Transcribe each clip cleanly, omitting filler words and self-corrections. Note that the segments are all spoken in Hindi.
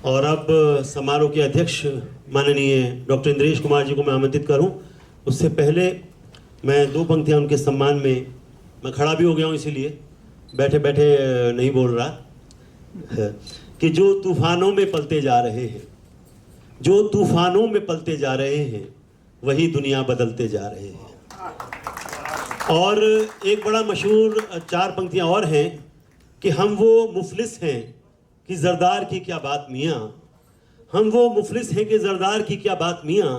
और अब समारोह के अध्यक्ष माननीय डॉक्टर इंद्रेश कुमार जी को मैं आमंत्रित करूं। उससे पहले मैं दो पंक्तियां उनके सम्मान में, मैं खड़ा भी हो गया हूं इसीलिए बैठे बैठे नहीं बोल रहा, कि जो तूफानों में पलते जा रहे हैं, जो तूफानों में पलते जा रहे हैं, वही दुनिया बदलते जा रहे हैं। और एक बड़ा मशहूर चार पंक्तियां और हैं कि हम वो मुफलिस हैं कि जरदार की क्या बात मियाँ, हम वो मुफलिस हैं कि जरदार की क्या बात मियाँ,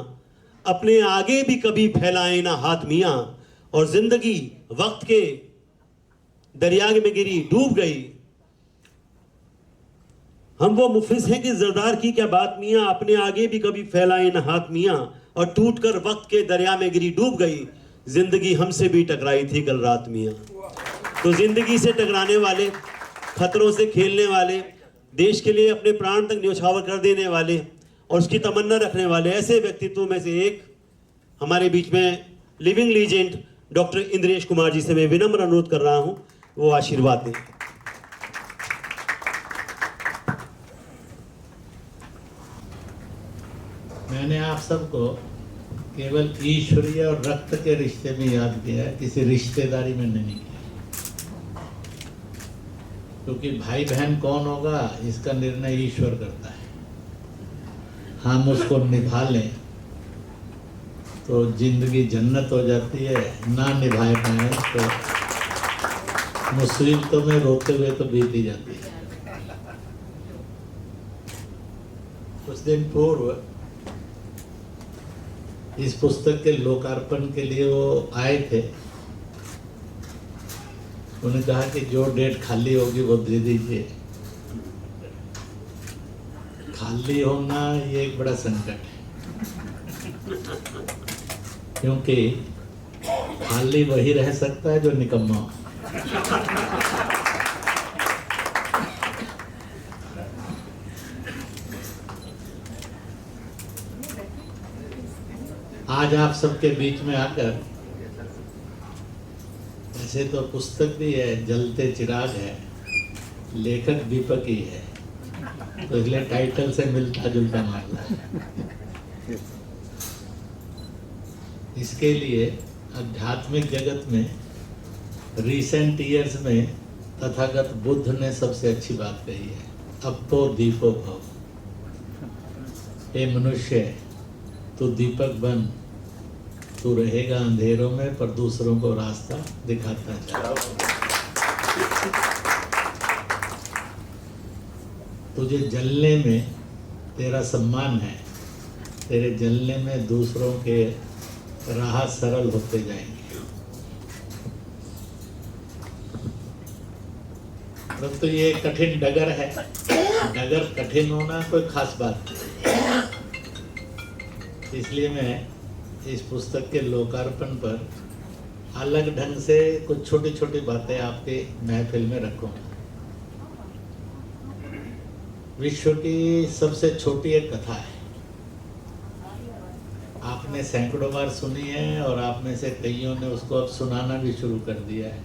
अपने आगे भी कभी फैलाए ना हाथ मियाँ, और जिंदगी वक्त के दरिया में गिरी डूब गई। हम वो मुफलिस हैं कि जरदार की क्या बात मियाँ, अपने आगे भी कभी फैलाए ना हाथ मियाँ, और टूटकर वक्त के दरिया में गिरी डूब गई। जिंदगी हमसे भी टकराई थी कल रात मियाँ। तो जिंदगी से टकराने वाले, खतरों से खेलने वाले, देश के लिए अपने प्राण तक न्यौछावर कर देने वाले और उसकी तमन्ना रखने वाले ऐसे व्यक्तित्वों में से एक हमारे बीच में living legend doctor Indresh Kumar ji से मैं विनम्र अनुरोध कर रहा हूं, वो आशीर्वाद दें। मैंने आप सबको केवल ईश्वरीय और रक्त के रिश्ते में याद किया है, किसी रिश्तेदारी में नहीं किया, क्योंकि भाई बहन कौन होगा इसका निर्णय ईश्वर करता है। हम उसको निभा लें तो जिंदगी जन्नत हो जाती है, ना निभाए पाए तो मुसीबतों में रोते हुए तो बीती जाती है। कुछ दिन पूर्व इस पुस्तक के लोकार्पण के लिए वो आए थे। उन्होंने कहा कि जो डेट खाली होगी वो दे दीजिए। खाली होना ये एक बड़ा संकट है, क्योंकि खाली वही रह सकता है जो निकम्मा हो। आज आप सबके बीच में आकर, ऐसे तो पुस्तक भी है, जलते चिराग है, लेखक दीपक ही है, तो इसलिए टाइटल से मिलता जुलता मामला है। इसके लिए आध्यात्मिक जगत में रिसेंट ईयर्स में तथागत बुद्ध ने सबसे अच्छी बात कही है, अब तो दीपो भव। हे मनुष्य, तू दीपक बन, तू रहेगा अंधेरों में पर दूसरों को रास्ता दिखाता चला। तुझे जलने में तेरा सम्मान है, तेरे जलने में दूसरों के राह सरल होते जाएंगे। तो ये कठिन डगर है, डगर कठिन होना कोई खास बात नहीं। इसलिए मैं इस पुस्तक के लोकार्पण पर अलग ढंग से कुछ छोटी छोटी बातें आपके महफिल में रखूंगा। विश्व की सबसे छोटी एक कथा है, आपने सैकड़ों बार सुनी है और आप में से कईयों ने उसको अब सुनाना भी शुरू कर दिया है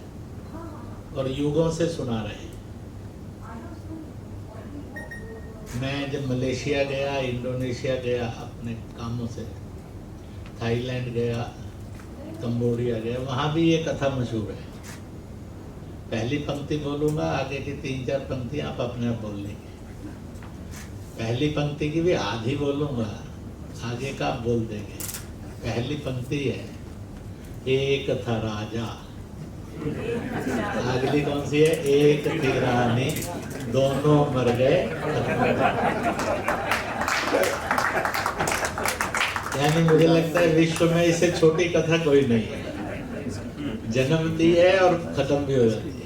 और युगों से सुना रहे हैं। मैं जब मलेशिया गया, इंडोनेशिया गया अपने कामों से, थाईलैंड गया, कंबोडिया गया, वहाँ भी ये कथा मशहूर है। पहली पंक्ति बोलूँगा, आगे की 3-4 पंक्ति आप अपने आप बोल लेंगे। पहली पंक्ति की भी आधी बोलूँगा, आगे का आप बोल देंगे। पहली पंक्ति है, एक था राजा। अगली कौन सी है? एक थी रानी, दोनों मर गए। यानी मुझे लगता है विश्व में इससे छोटी कथा कोई नहीं है। जन्मती है और खत्म भी हो जाती है।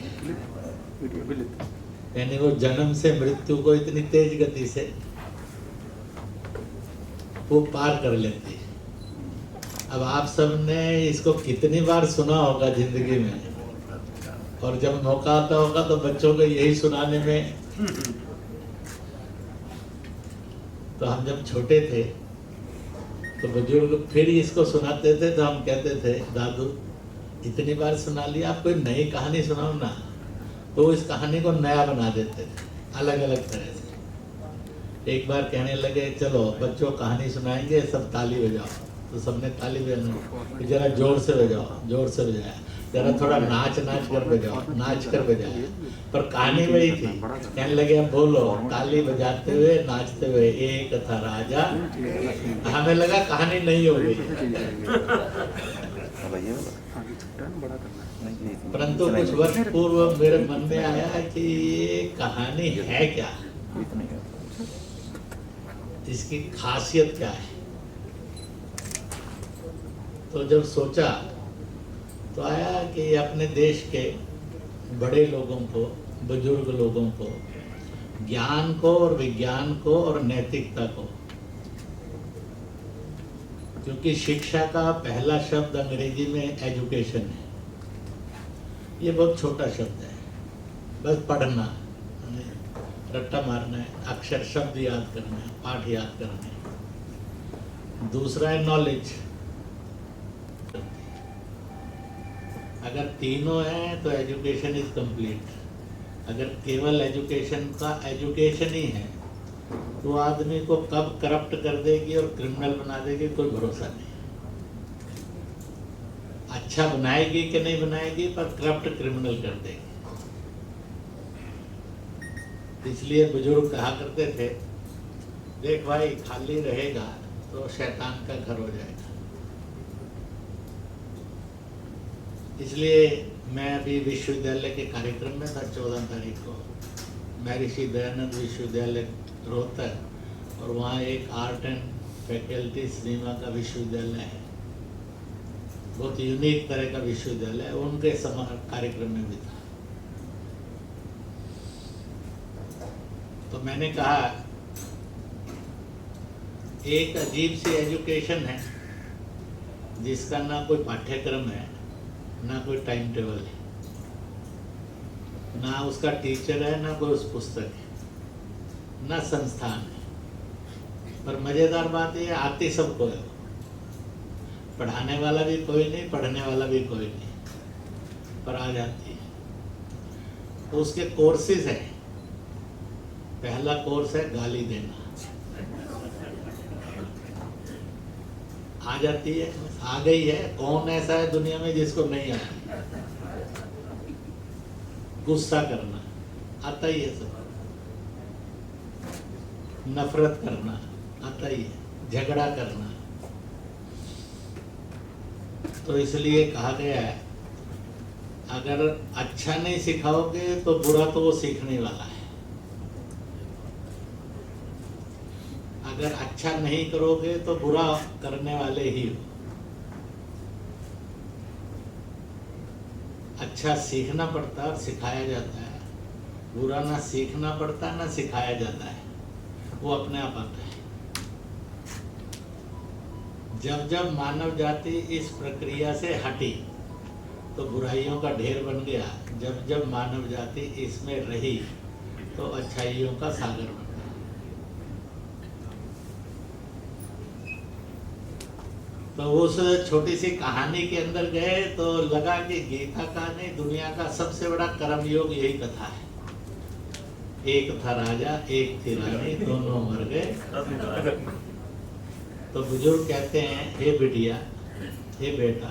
यानी वो जन्म से मृत्यु को इतनी तेज गति से वो पार कर लेती है। अब आप सब ने इसको कितनी बार सुना होगा जिंदगी में, और जब मौका आता होगा तो बच्चों को यही सुनाने में। तो हम जब छोटे थे तो बुजुर्ग फिर इसको सुनाते थे तो हम कहते थे, दादू इतनी बार सुना लिया, आप कोई नई कहानी सुनाओ ना। तो इस कहानी को नया बना देते थे अलग अलग तरह से। एक बार कहने लगे चलो बच्चों कहानी सुनाएंगे, सब ताली बजाओ। तो सबने ताली बजाई, जरा जोर से बजाओ, जोर से बजाया। जरा थोड़ा नाच कर बजाओ, नाच कर बजाया। पर कहानी वही थी। कहने लगे अब बोलो, ताली बजाते हुए नाचते हुए, एक था राजा। हमें लगा कहानी नहीं हो गई, परंतु कुछ वर्ष पूर्व मेरे मन में आया कि ये कहानी है क्या, इसकी खासियत क्या है। तो जब सोचा तो आया कि अपने देश के बड़े लोगों को, बुजुर्ग लोगों को, ज्ञान को और विज्ञान को और नैतिकता को, क्योंकि शिक्षा का पहला शब्द अंग्रेजी में एजुकेशन है। ये बहुत छोटा शब्द है, बस पढ़ना, रट्टा मारना है, अक्षर शब्द याद करना है, पाठ याद करना है। दूसरा है नॉलेज। अगर तीनों हैं तो एजुकेशन इज कंप्लीट। अगर केवल एजुकेशन का एजुकेशन ही है तो आदमी को कब करप्ट कर देगी और क्रिमिनल बना देगी कोई भरोसा नहीं। अच्छा बनाएगी कि नहीं बनाएगी, पर करप्ट क्रिमिनल कर देगी। इसलिए बुजुर्ग कहा करते थे, देख भाई खाली रहेगा तो शैतान का घर हो जाएगा। इसलिए मैं अभी विश्वविद्यालय के कार्यक्रम में था 14 तारीख को, महर्षि दयानंद विश्वविद्यालय रोहतक, और वहाँ एक आर्ट एंड फैकल्टी सिनेमा का विश्वविद्यालय है, बहुत यूनिक तरह का विश्वविद्यालय है, उनके कार्यक्रम में भी था। तो मैंने कहा एक अजीब सी एजुकेशन है जिसका ना कोई पाठ्यक्रम है, ना कोई टाइम टेबल है, ना उसका टीचर है, ना कोई उस पुस्तक है, ना संस्थान है। पर मजेदार बात यह आती सबको है, पढ़ाने वाला भी कोई नहीं, पढ़ने वाला भी कोई नहीं, पर आ जाती है। तो उसके कोर्सेज है। पहला कोर्स है गाली देना, आ जाती है, आ गई है। कौन ऐसा है दुनिया में जिसको नहीं आती? गुस्सा करना आता ही है सब, नफरत करना आता ही है, झगड़ा करना। तो इसलिए कहा गया है अगर अच्छा नहीं सिखाओगे तो बुरा तो वो सीखने वाला है, अगर अच्छा नहीं करोगे तो बुरा करने वाले ही हो। अच्छा सीखना पड़ता है और सिखाया जाता है, बुरा ना सीखना पड़ता ना सिखाया जाता है, वो अपने आप आता है। जब जब मानव जाति इस प्रक्रिया से हटी तो बुराइयों का ढेर बन गया, जब जब मानव जाति इसमें रही तो अच्छाइयों का सागर बन गया। तो उस छोटी सी कहानी के अंदर गए तो लगा कि गीता का नहीं, दुनिया का सबसे बड़ा कर्म योग यही कथा है। एक था राजा, एक थी रानी, दोनों मर गए। तो बुजुर्ग कहते हैं, हे बिटिया, हे बेटा,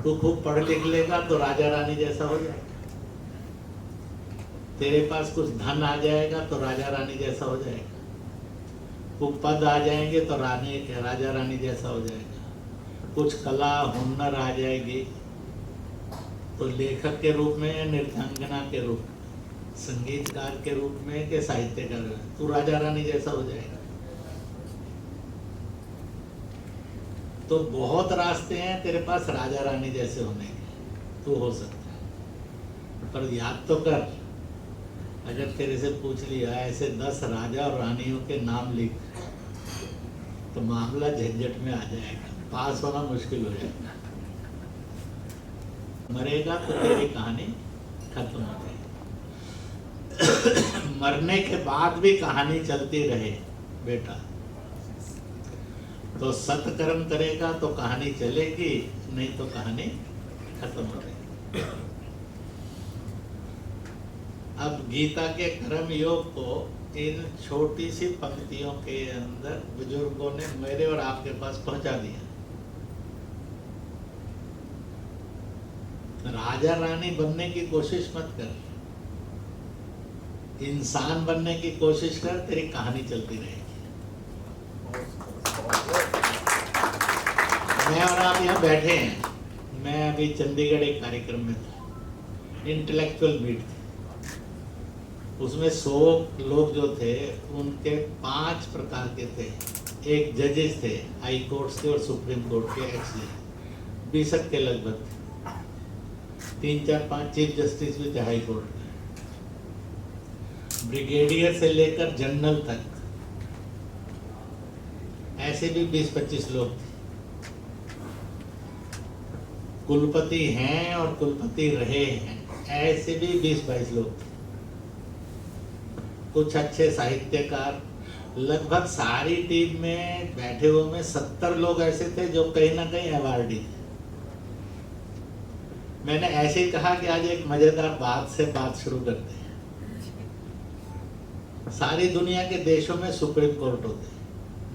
तू खूब पढ़ लिख लेगा तो राजा रानी जैसा हो जाएगा, तेरे पास कुछ धन आ जाएगा तो राजा रानी जैसा हो जाएगा, कुछ पद आ जाएंगे तो राजा रानी जैसा हो जाएगा, कुछ कला हुनर आ जाएगी तो लेखक के रूप में या नृत्यांगना के रूप में, संगीतकार के रूप में के साहित्यकार में, तू राजा रानी जैसा हो जाएगा। तो बहुत रास्ते हैं तेरे पास राजा रानी जैसे होने के, तू हो सकता है, पर याद तो कर। अगर तेरे से पूछ लिया ऐसे 10 राजा और रानियों के नाम लिख, तो मामला झंझट में आ जाएगा, पास होना मुश्किल हो जाएगा। मरेगा तो तेरी कहानी खत्म हो जाएगी। मरने के बाद भी कहानी चलती रहे बेटा, तो सत्कर्म करेगा तो कहानी चलेगी, नहीं तो कहानी खत्म हो जाएगी। अब गीता के कर्म योग को इन छोटी सी पंक्तियों के अंदर बुजुर्गों ने मेरे और आपके पास पहुंचा दिया। राजा रानी बनने की कोशिश मत कर, इंसान बनने की कोशिश कर, तेरी कहानी चलती रहेगी। मैं और आप यहाँ बैठे हैं, मैं अभी चंडीगढ़ एक कार्यक्रम में था, इंटेलेक्चुअल मीट थी, उसमें 100 लोग जो थे उनके 5 प्रकार के थे। एक जजेस थे हाई कोर्ट के और सुप्रीम कोर्ट के, एक्स जज 20 के लगभग, 3 4 5 चीफ जस्टिस भी थे हाई कोर्ट में, ब्रिगेडियर से लेकर जनरल तक, ऐसे भी 20-25 लोग थे। कुलपति हैं और कुलपति रहे हैं, ऐसे भी 20-22 लोग थे। कुछ अच्छे साहित्यकार, लगभग सारी टीम में बैठे हुए में 70 लोग ऐसे थे जो कहीं ना कहीं अवार्डी थे। मैंने ऐसे ही कहा कि आज एक मजेदार बात से बात शुरू करते हैं। सारी दुनिया के देशों में सुप्रीम कोर्ट होते हैं,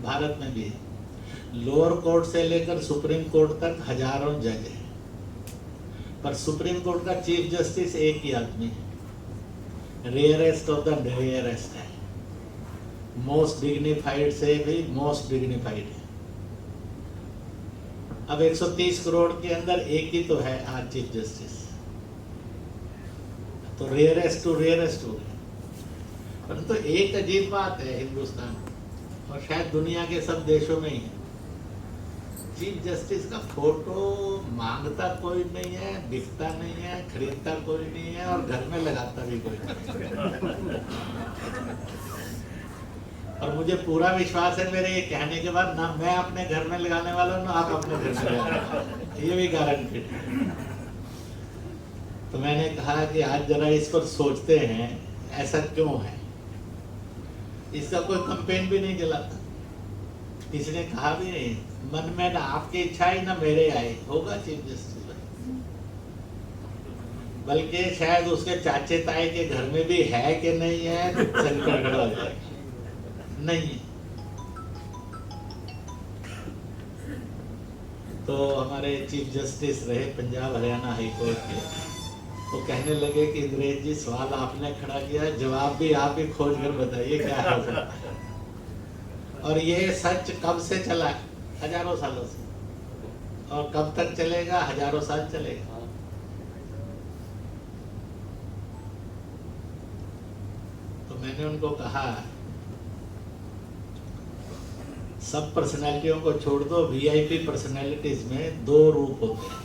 भारत में भी है। लोअर कोर्ट से लेकर सुप्रीम कोर्ट तक हजारों जज हैं, पर सुप्रीम कोर्ट का चीफ जस्टिस एक ही आदमी है, रेयरेस्ट ऑफ द रेयरेस्ट है, मोस्ट डिग्निफाइड से भी मोस्ट डिग्निफाइड है। अब 130 करोड़ के अंदर एक ही तो है आज चीफ जस्टिस, तो रेयरेस्ट टू रेयरेस्ट हो गए। परंतु एक अजीब बात है हिंदुस्तान और शायद दुनिया के सब देशों में ही है, चीफ जस्टिस का फोटो मांगता कोई नहीं है, बिकता नहीं है, खरीदता कोई नहीं है और घर में लगाता भी कोई नहीं। और मुझे पूरा विश्वास है मेरे ये कहने के बाद, ना मैं अपने घर में लगाने वाला हूँ ना आप अपने घर में लगाने वाले, ये भी गारंटेड है। तो मैंने कहा कि आज जरा इस पर सोचते हैं ऐसा क्यों है। इसका कोई कैंपेन भी नहीं चलाता, किसी ने कहा भी नहीं, मन में ना आपकी इच्छा ही ना मेरे आए, होगा चीफ जस्टिस भाई। बल्कि शायद उसके चाचे ताए के घर में भी है कि नहीं है, संकट खड़ा हो जाएगा, नहीं है। तो हमारे चीफ जस्टिस रहे पंजाब हरियाणा हाई कोर्ट के, तो कहने लगे कि इंद्रेश जी सवाल आपने खड़ा किया, जवाब भी आप ही खोज कर बताइए क्या हो सकता है। और ये सच कब से चला है? हजारों सालों से, और कब तक चलेगा? हजारों साल चलेगा। तो मैंने उनको कहा सब पर्सनैलिटियों को छोड़ दो, वीआईपी पर्सनैलिटीज में 2 रूप होते हैं।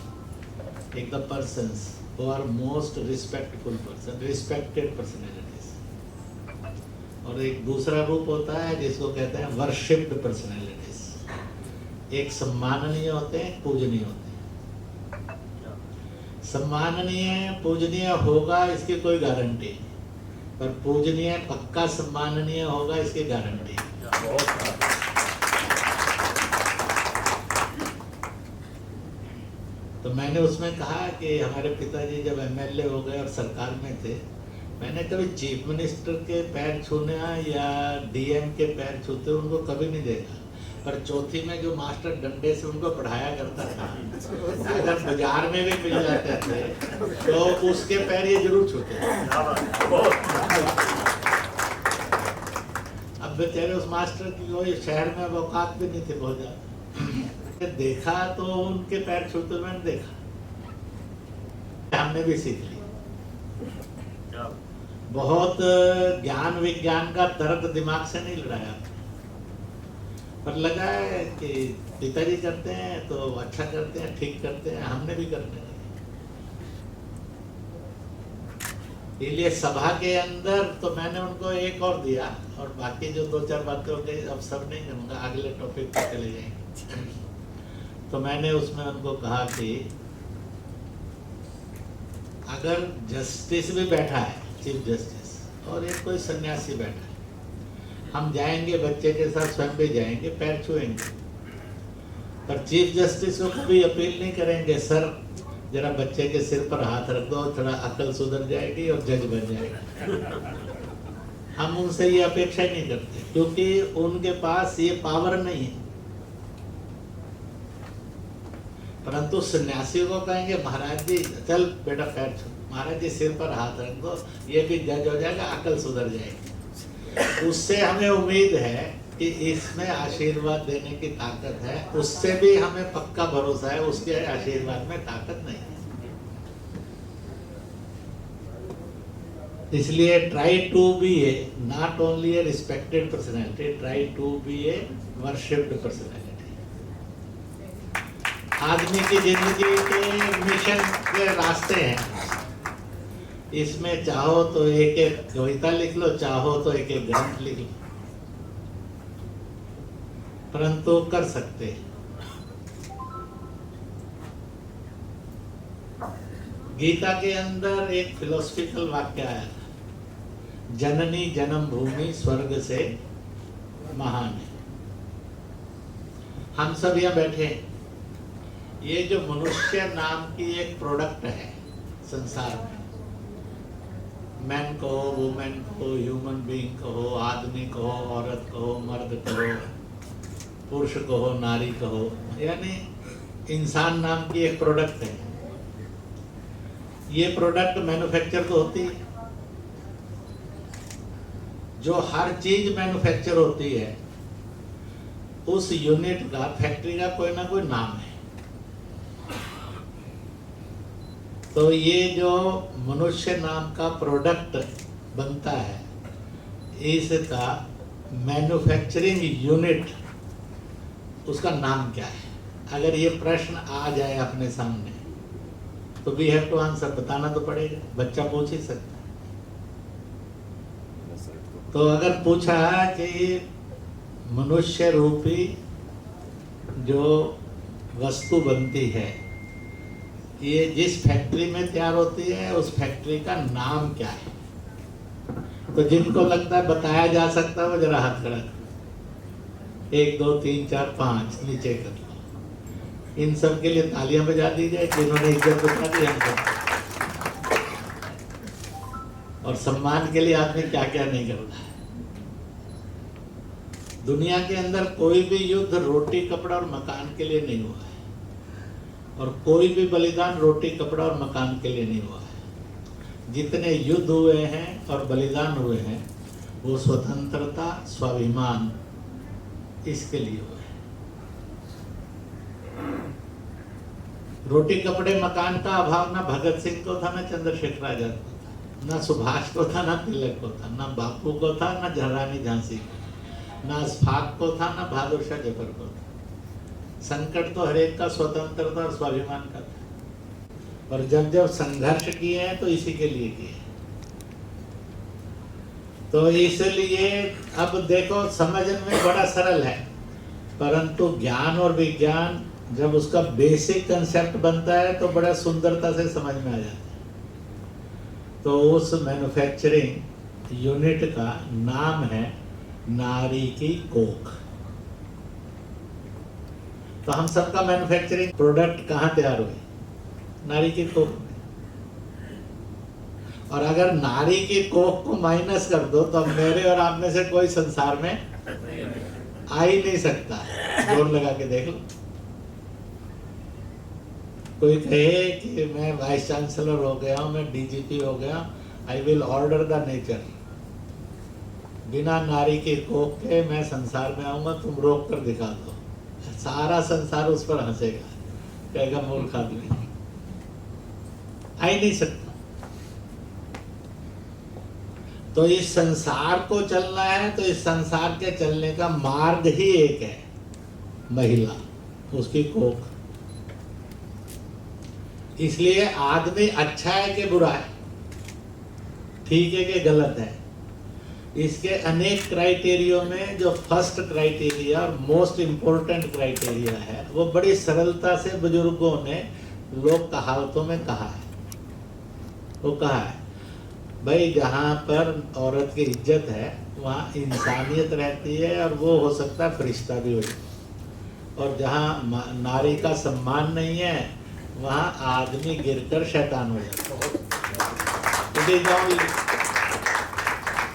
एक the persons who are most respectful person, respected personalities, और एक दूसरा रूप होता है जिसको कहते हैं worshipped personalities। एक सम्माननीय होते हैं, पूजनीय होते हैं। सम्माननीय पूजनीय होगा इसकी कोई गारंटी नहीं, पर पूजनीय पक्का सम्माननीय होगा इसकी गारंटी। तो मैंने उसमें कहा कि हमारे पिताजी जब एमएलए हो गए और सरकार में थे, मैंने कभी चीफ मिनिस्टर के पैर छूना या डीएम के पैर छूते उनको कभी नहीं देखा, पर चौथी में जो मास्टर डंडे से उनको पढ़ाया करता था, अगर बाजार में भी मिल जाते थे तो उसके पैर ये जरूर छूते। अब बेचारे उस मास्टर की कोई शहर में औकात भी नहीं थे बहुत ज्यादा, देखा तो उनके पैर छूते मैंने देखा, हमने भी सीख ली। बहुत ज्ञान विज्ञान का तर्क दिमाग से नहीं लड़ाया, पर लगा है कि पिताजी करते हैं तो अच्छा करते हैं, ठीक करते हैं, हमने भी करने लगे। इसलिए सभा के अंदर तो मैंने उनको एक और दिया, और बाकी जो 2-4 बातें हो गई अब सब नहीं करूँगा, अगले टॉपिक पे चले जाएंगे। तो मैंने उसमें उनको कहा कि अगर जस्टिस भी बैठा है, चीफ जस्टिस, और एक कोई सन्यासी बैठा है, हम जाएंगे बच्चे के साथ, स्वयं भी जाएंगे, पैर छुएंगे, पर चीफ जस्टिस को कभी अपील नहीं करेंगे सर जरा बच्चे के सिर पर हाथ रख दो, थोड़ा अकल सुधर जाएगी और जज बन जाएगा। हम उनसे ये अपेक्षा ही नहीं करते, क्योंकि उनके पास ये पावर नहीं है। परंतु सन्यासी को कहेंगे महाराज जी चल बेटा पैर छू, महाराज जी सिर पर हाथ रख दो, ये भी जज हो जाएगा, अकल सुधर जाएगी। उससे हमें उम्मीद है कि इसमें आशीर्वाद देने की ताकत है, उससे भी हमें पक्का भरोसा है उसके आशीर्वाद में ताकत नहीं है। इसलिए try to be a not only a respected personality, try to be a worshipped personality. आदमी की जिंदगी के मिशन के रास्ते हैं, इसमें चाहो तो एक एक कविता लिख लो, चाहो तो एक एक ग्रंथ लिख लो, परंतु कर सकते हैं। गीता के अंदर एक फिलोसफिकल वाक्य आया था, जननी जन्म भूमि स्वर्ग से महान है। हम सब यहाँ बैठे हैं, ये जो मनुष्य नाम की एक प्रोडक्ट है संसार में, मैन कहो, वुमेन कहो, ह्यूमन बीइंग कहो, आदमी कहो, औरत कहो, मर्द कहो, पुरुष कहो, नारी कहो, यानी इंसान नाम की एक प्रोडक्ट है। ये प्रोडक्ट मैन्युफैक्चर तो होती है, जो हर चीज मैन्युफैक्चर होती है उस यूनिट का, फैक्ट्री का कोई ना कोई नाम है। तो ये जो मनुष्य नाम का प्रोडक्ट बनता है, इसका मैन्युफैक्चरिंग यूनिट, उसका नाम क्या है? अगर ये प्रश्न आ जाए अपने सामने तो वी हैव टू आंसर, बताना तो पड़ेगा, बच्चा पूछ ही सकता है। तो अगर पूछा कि मनुष्य रूपी जो वस्तु बनती है, ये जिस फैक्ट्री में तैयार होती है, उस फैक्ट्री का नाम क्या है? तो जिनको लगता है बताया जा सकता है वो जरा हाथ खड़ा करो। 1 2 3 4 5 नीचे कर लो। इन सब के लिए तालियां बजा दी जाए जिन्होंने इज्जत बता दी हमको। और सम्मान के लिए आदमी क्या क्या नहीं करता है। दुनिया के अंदर कोई भी युद्ध रोटी कपड़ा और मकान के लिए नहीं हुआ है, और कोई भी बलिदान रोटी कपड़ा और मकान के लिए नहीं हुआ है। जितने युद्ध हुए हैं और बलिदान हुए हैं वो स्वतंत्रता, स्वाभिमान, इसके लिए हुए हैं। रोटी कपड़े मकान का अभाव ना भगत सिंह को था, ना चंद्रशेखर आजाद को था, ना सुभाष को था, ना तिलक को था, ना बापू को था, ना रानी झांसी को, ना अशफाक को था, ना बहादुर शाह जफर को था। संकट तो हरेक का स्वतंत्रता और स्वाभिमान का था। और जब जब संघर्ष किए हैं तो इसी के लिए किए। तो इसलिए अब देखो, समझने में बड़ा सरल है, परंतु ज्ञान और विज्ञान जब उसका बेसिक कंसेप्ट बनता है तो बड़ा सुंदरता से समझ में आ जाता है। तो उस मैन्युफैक्चरिंग यूनिट का नाम है नारी की कोख। तो हम सबका मैन्युफैक्चरिंग प्रोडक्ट कहाँ तैयार हुई? नारी की कोख में। और अगर नारी की कोख को माइनस कर दो तो मेरे और आप में से कोई संसार में आ ही नहीं सकता। जोर लगा के देख लो। कोई कहे कि मैं वाइस चांसलर हो गया हूं, मैं डीजीपी हो गया, I will order the nature, बिना नारी के कोख के मैं संसार में आऊंगा, तुम रोक कर दिखा दो। सारा संसार उस पर हंसेगा, कहेगा मूर्ख आदमी, आ ही नहीं सकता। तो इस संसार को चलना है तो इस संसार के चलने का मार्ग ही एक है, महिला, उसकी कोख। इसलिए आदमी अच्छा है कि बुरा है, ठीक है कि गलत है, इसके अनेक क्राइटेरियो में जो फर्स्ट क्राइटेरिया और मोस्ट इम्पोर्टेंट क्राइटेरिया है वो बड़ी सरलता से बुजुर्गों ने लोक कहावतों में कहा है। वो कहा है, भाई जहाँ पर औरत की इज्जत है वहाँ इंसानियत रहती है, और वो हो सकता है फरिश्ता भी हो जाए। और जहाँ नारी का सम्मान नहीं है वहाँ आदमी गिरकर शैतान हो जाता है।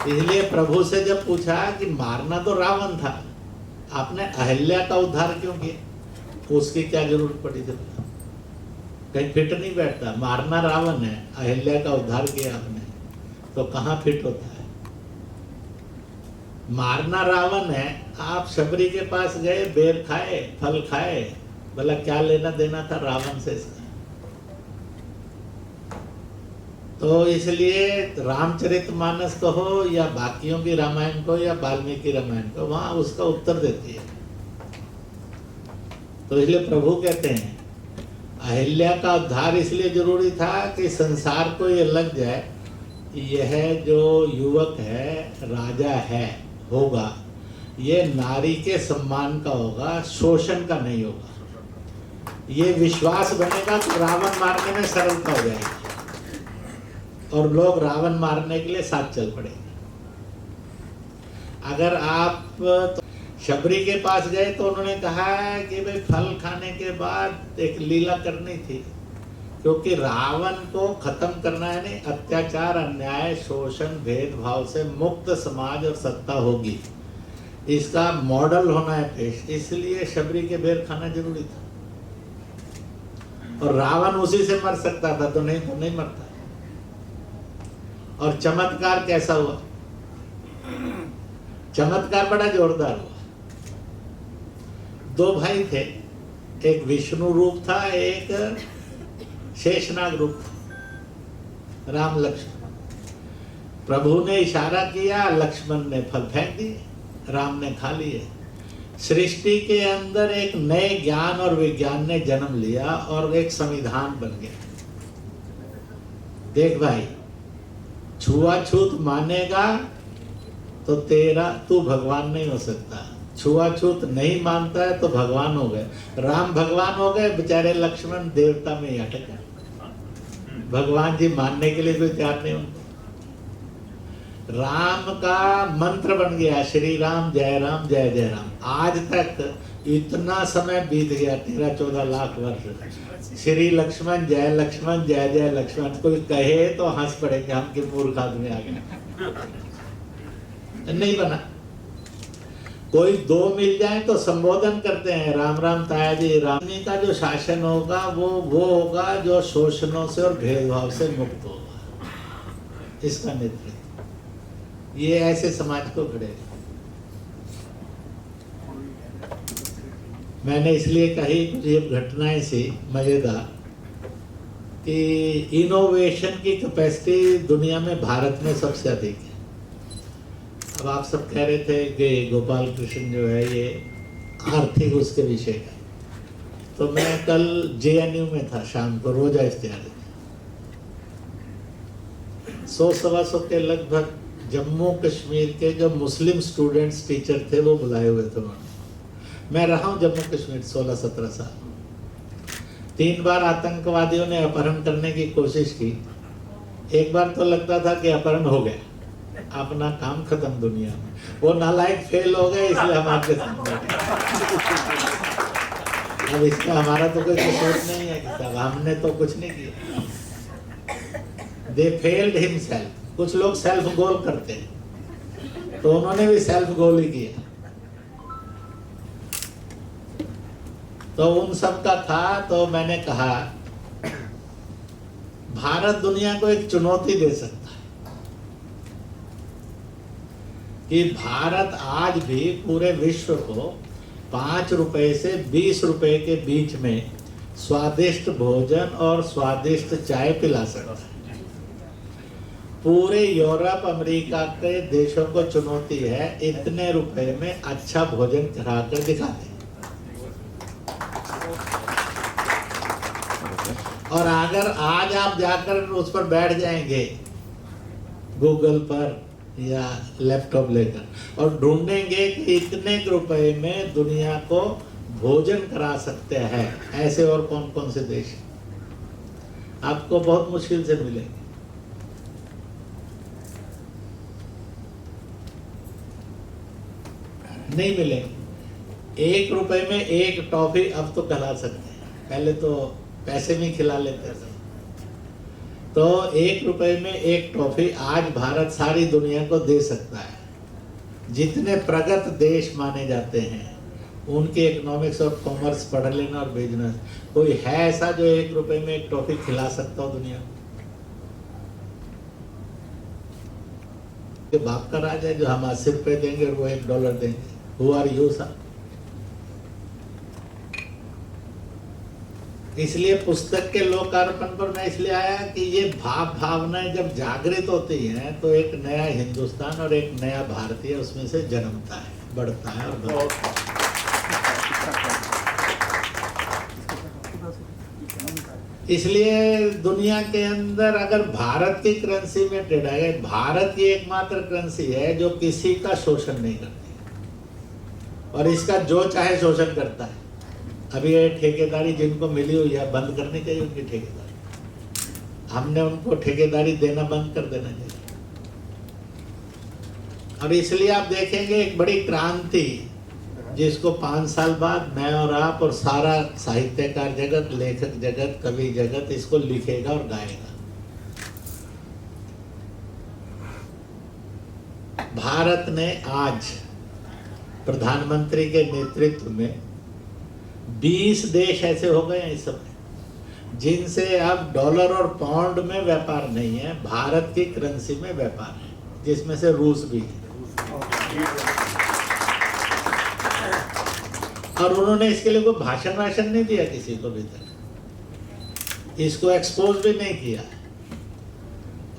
इसलिए प्रभु से जब पूछा कि मारना तो रावण था, आपने अहिल्या का उद्धार क्यों किया, उसकी क्या जरूरत पड़ी थी? कहीं फिट नहीं बैठता। मारना रावण है, अहिल्या का उद्धार किया आपने, तो कहाँ फिट होता है? मारना रावण है, आप शबरी के पास गए, बेर खाए, फल खाए, बोला क्या लेना देना था रावण से इसका? तो इसलिए रामचरितमानस कहो या बाकियों की रामायण को या वाल्मीकि रामायण को, वहां उसका उत्तर देती है। तो इसलिए प्रभु कहते हैं अहिल्या का उद्धार इसलिए जरूरी था कि संसार को ये लग जाए कि यह जो युवक है, राजा है, होगा, ये नारी के सम्मान का होगा, शोषण का नहीं होगा। ये विश्वास बनेगा तो रावण मारने में सरलता हो जाएगी और लोग रावण मारने के लिए साथ चल पड़ेंगे। अगर आप शबरी के पास गए तो उन्होंने कहा कि भाई फल खाने के बाद एक लीला करनी थी, क्योंकि रावण को खत्म करना है, नहीं अत्याचार, अन्याय, शोषण, भेदभाव से मुक्त समाज और सत्ता होगी, इसका मॉडल होना है पेश, इसलिए शबरी के बेर खाना जरूरी था। और रावण उसी से मर सकता था, तो नहीं मरता। और चमत्कार कैसा हुआ? चमत्कार बड़ा जोरदार हुआ। दो भाई थे, एक विष्णु रूप था, एक शेषनाग रूप था, राम लक्ष्मण। प्रभु ने इशारा किया, लक्ष्मण ने फल फेंक दिए, राम ने खा लिए। सृष्टि के अंदर एक नए ज्ञान और विज्ञान ने जन्म लिया और एक संविधान बन गया। देख भाई, छुआछूत मानेगा तो तू भगवान नहीं हो सकता, छुआछूत नहीं मानता है तो भगवान हो गए। राम भगवान हो गए, बेचारे लक्ष्मण देवता में ही अटक गए। भगवान जी मानने के लिए कोई तैयार नहीं होते। राम का मंत्र बन गया, श्री राम जय जय राम। आज तक इतना समय बीत गया, 13-14 लाख वर्ष। श्री लक्ष्मण जय जय लक्ष्मण कोई कहे तो हंस पड़ेंगे हम कि मूर्ख आदमी आ गए। नहीं बना। कोई दो मिल जाए तो संबोधन करते हैं, राम राम ताया जी। राम जी का जो शासन होगा वो होगा जो शोषणों से और भेदभाव से मुक्त होगा, इसका नेतृत्व। ये ऐसे समाज को घड़ेगा। मैंने इसलिए कही कुछ ये घटनाएं सी मजेदार कि इनोवेशन की कैपेसिटी दुनिया में भारत में सबसे अधिक है। अब आप सब कह रहे थे कि गोपाल कृष्ण जो है ये आर्थिक उसके विषय का, तो मैं कल JNU में था, शाम को रोजा इश्तिहार 100-125 के लगभग जम्मू कश्मीर के जो मुस्लिम स्टूडेंट्स टीचर थे वो बुलाए हुए थे वहाँ। मैं रहा हूँ जम्मू कश्मीर 16-17 साल। 3 बार आतंकवादियों ने अपहरण करने की कोशिश की। एक बार तो लगता था कि अपहरण हो गया, अपना काम खत्म दुनिया में। वो नालायक फेल हो गए, इसलिए हम आपके सामने। अब इसका हमारा तो कोई कसूर नहीं है कि साहब हमने तो कुछ नहीं किया। They failed himself. कुछ लोग सेल्फ गोल करते हैं, तो उन्होंने भी सेल्फ गोल ही किया। तो उन सब का था, तो मैंने कहा भारत दुनिया को एक चुनौती दे सकता है कि भारत आज भी पूरे विश्व को 5 रुपए से 20 रुपए के बीच में स्वादिष्ट भोजन और स्वादिष्ट चाय पिला सकता है। पूरे यूरोप अमेरिका के देशों को चुनौती है, इतने रुपए में अच्छा भोजन कराकर दिखा दे। और अगर आज आप जाकर उस पर बैठ जाएंगे गूगल पर या लैपटॉप लेकर और ढूंढेंगे कि इतने रुपए में दुनिया को भोजन करा सकते हैं, ऐसे और कौन कौन से देश हैं, आपको बहुत मुश्किल से मिलेंगे। नहीं मिलेंगे। 1 रुपए में एक टॉफी अब तो खिला सकते हैं, पहले तो पैसे में खिला लेते थे। तो 1 रुपए में एक ट्रॉफी आज भारत सारी दुनिया को दे सकता है। जितने प्रगत देश माने जाते हैं उनके इकोनॉमिक्स और कॉमर्स पढ़ लेना और बिजनेस, कोई है ऐसा जो 1 रुपए में एक ट्रॉफी खिला सकता हो दुनिया को? बाप का राज है जो हम 80 रुपए देंगे और वो $1 देंगे। Who are you sir? इसलिए पुस्तक के लोकार्पण पर मैं इसलिए आया कि ये भावनाएं जब जागृत होती हैं तो एक नया हिंदुस्तान और एक नया भारतीय उसमें से जन्मता है, बढ़ता है और बढ़ता है। इसलिए दुनिया के अंदर अगर भारत की करेंसी में ट्रेड आए, भारत की एकमात्र करेंसी है जो किसी का शोषण नहीं करती और इसका जो चाहे शोषण करता है। अभी ये ठेकेदारी जिनको मिली हुई है बंद करनी चाहिए उनकी ठेकेदारी। हमने उनको ठेकेदारी देना बंद कर देना चाहिए। और इसलिए आप देखेंगे एक बड़ी क्रांति जिसको 5 साल बाद मैं और आप और सारा साहित्यकार जगत, लेखक जगत, कवि जगत इसको लिखेगा और गाएगा। भारत ने आज प्रधानमंत्री के नेतृत्व में 20 देश ऐसे हो गए हैं इस समय जिनसे अब डॉलर और पाउंड में व्यापार नहीं है, भारत की करेंसी में व्यापार है, जिसमें से रूस भी है। और उन्होंने इसके लिए कोई भाषण नहीं दिया किसी को भी तक, इसको एक्सपोज भी नहीं किया।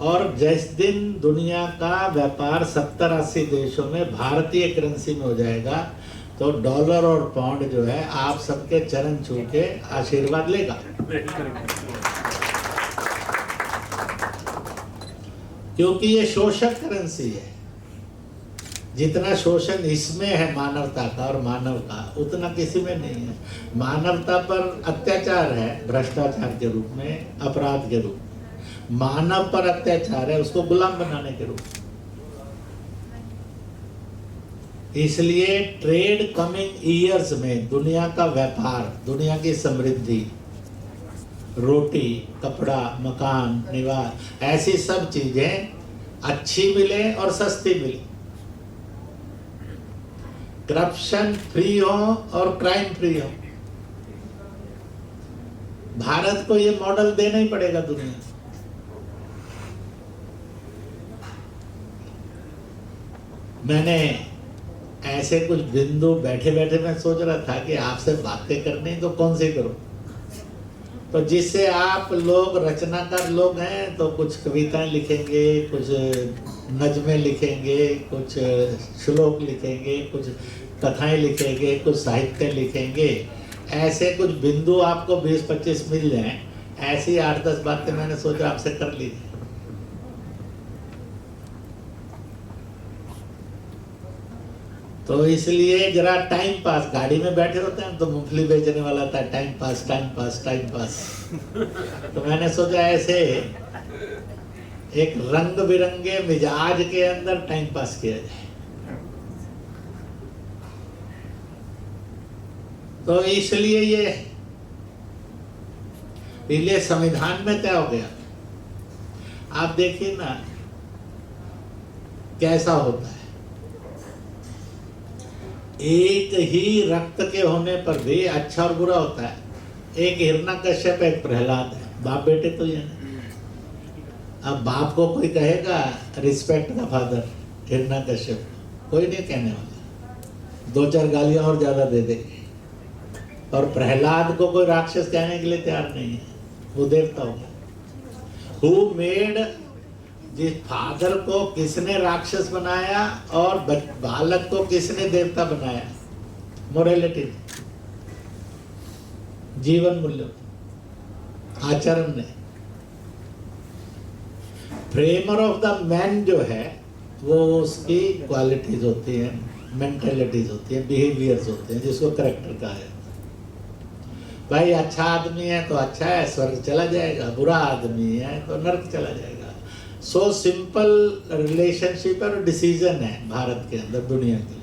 और जिस दिन दुनिया का व्यापार 70-80 देशों में भारतीय करेंसी में हो जाएगा तो डॉलर और पाउंड जो है आप सबके चरण छू के आशीर्वाद लेगा। क्योंकि ये शोषक करेंसी है। जितना शोषण इसमें है मानवता का और मानव का, उतना किसी में नहीं है। मानवता पर अत्याचार है भ्रष्टाचार के रूप में, अपराध के रूप में। मानव पर अत्याचार है उसको गुलाम बनाने के रूप में। इसलिए ट्रेड कमिंग ईयर्स में दुनिया का व्यापार, दुनिया की समृद्धि, रोटी, कपड़ा, मकान, निवास, ऐसी सब चीजें अच्छी मिले और सस्ती मिले, करप्शन फ्री हो और क्राइम फ्री हो। भारत को ये मॉडल देना ही पड़ेगा दुनिया। मैंने ऐसे कुछ बिंदु बैठे बैठे मैं सोच रहा था कि आपसे बातें करनी तो कौन सी करूं, तो जिससे आप लोग रचनाकार लोग हैं तो कुछ कविताएं लिखेंगे, कुछ नज़में लिखेंगे, कुछ श्लोक लिखेंगे, कुछ कथाएं लिखेंगे, कुछ साहित्य लिखेंगे। ऐसे कुछ बिंदु आपको 20-25 मिल जाएं, ऐसी 8-10 बातें मैंने सोचा आपसे कर ली। तो इसलिए जरा टाइम पास, गाड़ी में बैठे होते हैं तो मूंगफली बेचने वाला था, time pass time pass time pass. तो मैंने सोचा ऐसे एक रंग बिरंगे मिजाज के अंदर टाइम पास किया जाए। तो इसलिए ये संविधान में तय हो गया। आप देखिए ना कैसा होता है, एक ही रक्त के होने पर भी अच्छा और बुरा होता है। एक हिरण्यकश्यप, एक प्रहलाद है, बाप बेटे तो ये नहीं। अब बाप को कोई कहेगा रिस्पेक्ट द फादर, हिरण्यकश्यप कोई नहीं कहने वाला, 2-4 गालियां और ज्यादा दे देंगे। और प्रहलाद को कोई राक्षस कहने के लिए तैयार नहीं है, वो देवता होगा। हु मेड, जिस फादर को किसने राक्षस बनाया और बालक को किसने देवता बनाया? मोरालिटी, जीवन मूल्य, आचरण ने। फ्रेमर ऑफ द मैन जो है वो उसकी क्वालिटीज होती हैं, मेंटेलिटीज होती हैं, बिहेवियर्स होते हैं, जिसको करेक्टर कहा है। भाई अच्छा आदमी है तो अच्छा है, स्वर्ग चला जाएगा, बुरा आदमी है तो नर्क चला जाएगा। सो सिंपल रिलेशनशिप और डिसीजन है भारत के अंदर दुनिया के लिए।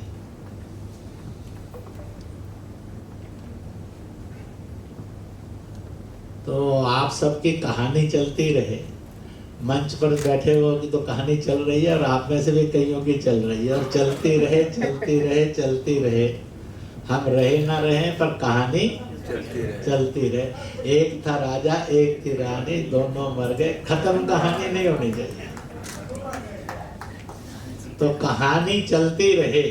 तो आप सबकी कहानी चलती रहे मंच पर बैठे हो कि तो कहानी चल रही है और आप में से भी कईयों की चल रही है, और चलती रहे चलती रहे चलती रहे, हम रहे ना रहे पर कहानी चलती रहे। एक था राजा एक थी रानी, दोनों मर गए, खत्म कहानी नहीं होनी चाहिए। तो कहानी चलती रहे,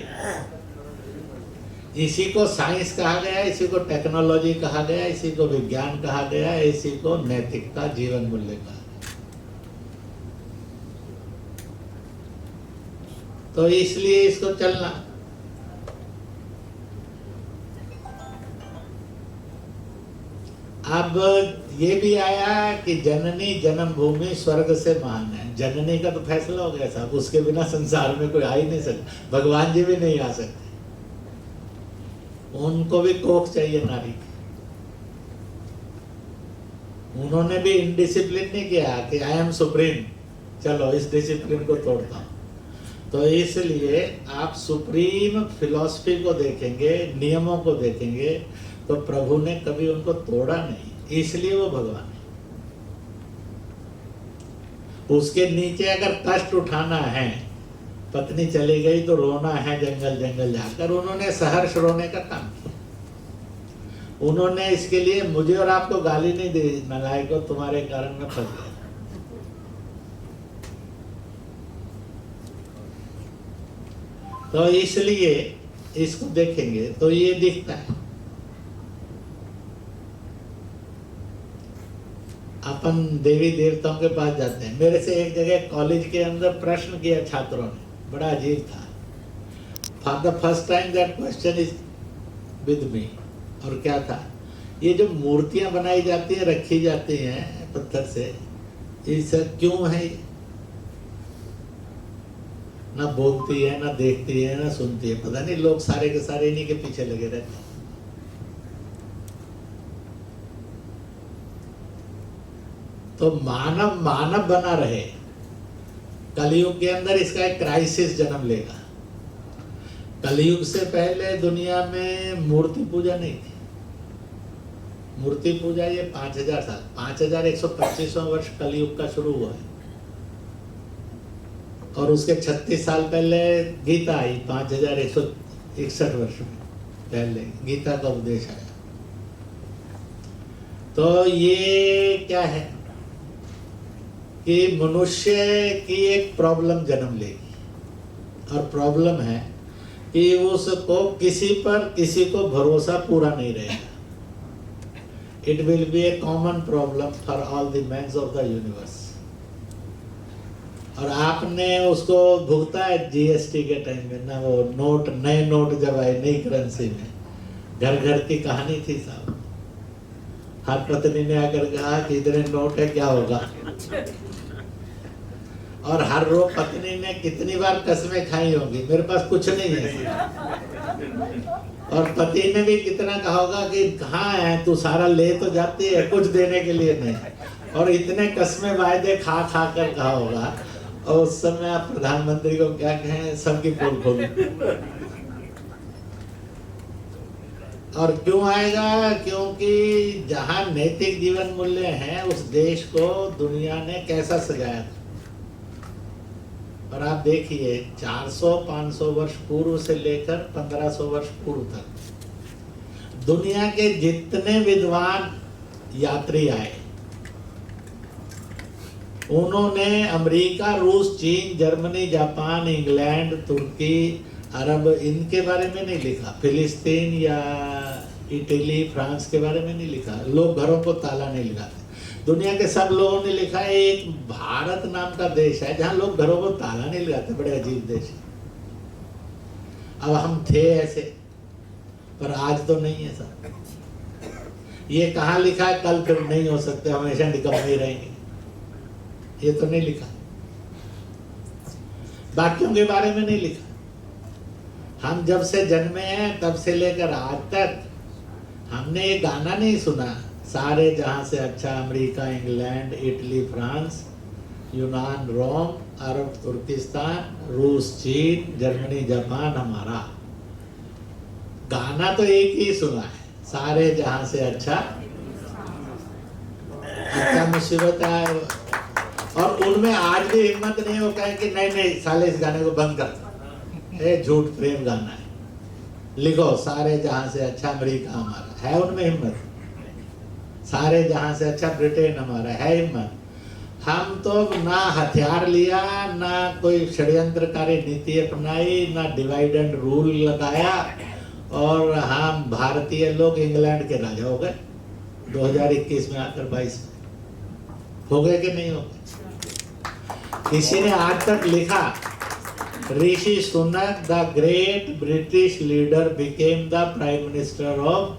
इसी को साइंस कहा गया, इसी को टेक्नोलॉजी कहा गया, इसी को विज्ञान कहा गया, इसी को नैतिकता जीवन मूल्य कहा गया। तो इसलिए इसको चलना। अब ये भी आया कि जननी जन्मभूमि स्वर्ग से महान है। जननी का तो फैसला हो गया साहब, उसके बिना संसार में कोई आ ही नहीं सकता, भगवान जी भी नहीं आ सकते, उनको भी कोख चाहिए नारी की। उन्होंने भी इनडिसिप्लिन नहीं किया कि आई एम सुप्रीम, चलो इस डिसिप्लिन को तोड़ता हूं। तो इसलिए आप सुप्रीम फिलॉसफी को देखेंगे, नियमों को देखेंगे, तो प्रभु ने कभी उनको तोड़ा नहीं, इसलिए वो भगवान है। उसके नीचे अगर कष्ट उठाना है, पत्नी चली गई तो रोना है जंगल जंगल जाकर, उन्होंने सहर्ष रोने का काम किया। उन्होंने इसके लिए मुझे और आपको गाली नहीं दी, नलायकों तुम्हारे कारण में फंस गया। तो इसलिए इसको देखेंगे तो ये दिखता है। अपन देवी देवताओं के पास जाते हैं। मेरे से एक जगह कॉलेज के अंदर प्रश्न किया छात्रों ने, बड़ा अजीब था। For the first time that question is with me. और क्या था, ये जो मूर्तियां बनाई जाती है, रखी जाती हैं पत्थर से, ये सब क्यों है? ना बोलती है, ना देखती है, ना सुनती है, पता नहीं लोग सारे के सारे इन्हीं के पीछे लगे रहते हैं। तो मानव मानव बना रहे। कलयुग के अंदर इसका एक क्राइसिस जन्म लेगा। कलयुग से पहले दुनिया में मूर्ति पूजा नहीं थी। मूर्ति पूजा ये 5000 साल, 5125वां वर्ष कलयुग का शुरू हुआ है, और उसके 36 साल पहले गीता आई, 5161 वर्ष में पहले गीता का उपदेश आया। तो ये क्या है कि मनुष्य की एक प्रॉब्लम जन्म लेगी, और प्रॉब्लम है कि उसको किसी को भरोसा पूरा नहीं रहेगा। It will be a common problem for all the mans of the universe. और आपने उसको भुगता है जीएसटी के टाइम में ना, वो नोट, नए नोट जब आए नई करेंसी में, घर घर की कहानी थी साहब। हर पत्नी ने आकर कहा कि इतने नोट है क्या होगा, और हर रोज पत्नी ने कितनी बार कसमें खाई होगी, मेरे पास कुछ नहीं है। और पति ने भी कितना कहा होगा कि कहाँ है तू, सारा ले तो जाती है, कुछ देने के लिए नहीं, और इतने कसमें वायदे खा खा कर कहा होगा। और उस समय आप प्रधानमंत्री को क्या कहें, सबकी पोल खोल। और क्यों आएगा? क्योंकि जहां नैतिक जीवन मूल्य हैं, उस देश को दुनिया ने कैसा सजाया था। और आप देखिए 400-500 वर्ष पूर्व से लेकर 1500 वर्ष पूर्व तक दुनिया के जितने विद्वान यात्री आए, उन्होंने अमेरिका, रूस, चीन, जर्मनी, जापान, इंग्लैंड, तुर्की, अरब, इनके बारे में नहीं लिखा। फिलिस्तीन या इटली, फ्रांस के बारे में नहीं लिखा। लोग घरों को ताला नहीं लगाते। दुनिया के सब लोगों ने लिखा है एक भारत नाम का देश है जहां लोग घरों को ताला नहीं लगाते। बड़े अजीब देश है। अब हम थे ऐसे, पर आज तो नहीं है सर। ये कहाँ लिखा है कल फिर नहीं हो सकते, हमेशा निकम्मे रहेंगे, ये तो नहीं लिखा। बाकियों के बारे में नहीं लिखा। हम जब से जन्मे हैं तब से लेकर आज तक हमने ये गाना नहीं सुना, सारे जहां से अच्छा अमेरिका, इंग्लैंड, इटली, फ्रांस, यूनान, रोम, अरब, तुर्किस्तान, रूस, चीन, जर्मनी, जापान हमारा। गाना तो एक ही सुना है, सारे जहां से अच्छा। मुसीबत है और उनमें आज भी हिम्मत नहीं हो कहे कि नहीं नहीं साले इस गाने को बंद कर, ये झूठ प्रेम गाना है, लिखो सारे जहां से अच्छा अमेरिका हमारा है, उनमें हिम्मत, सारे जहां से अच्छा ब्रिटेन हमारा है हिम्मत। हम तो ना हथियार लिया, ना कोई षड्यंत्रकारी नीति अपनाई, ना डिवाइड एंड रूल लगाया, और हम भारतीय लोग इंग्लैंड के राजा हो गए 2021 में आकर 22 में। हो गए कि नहीं हो गए? किसी ने आज तक लिखा Rishi Sunak the great British leader became the prime minister of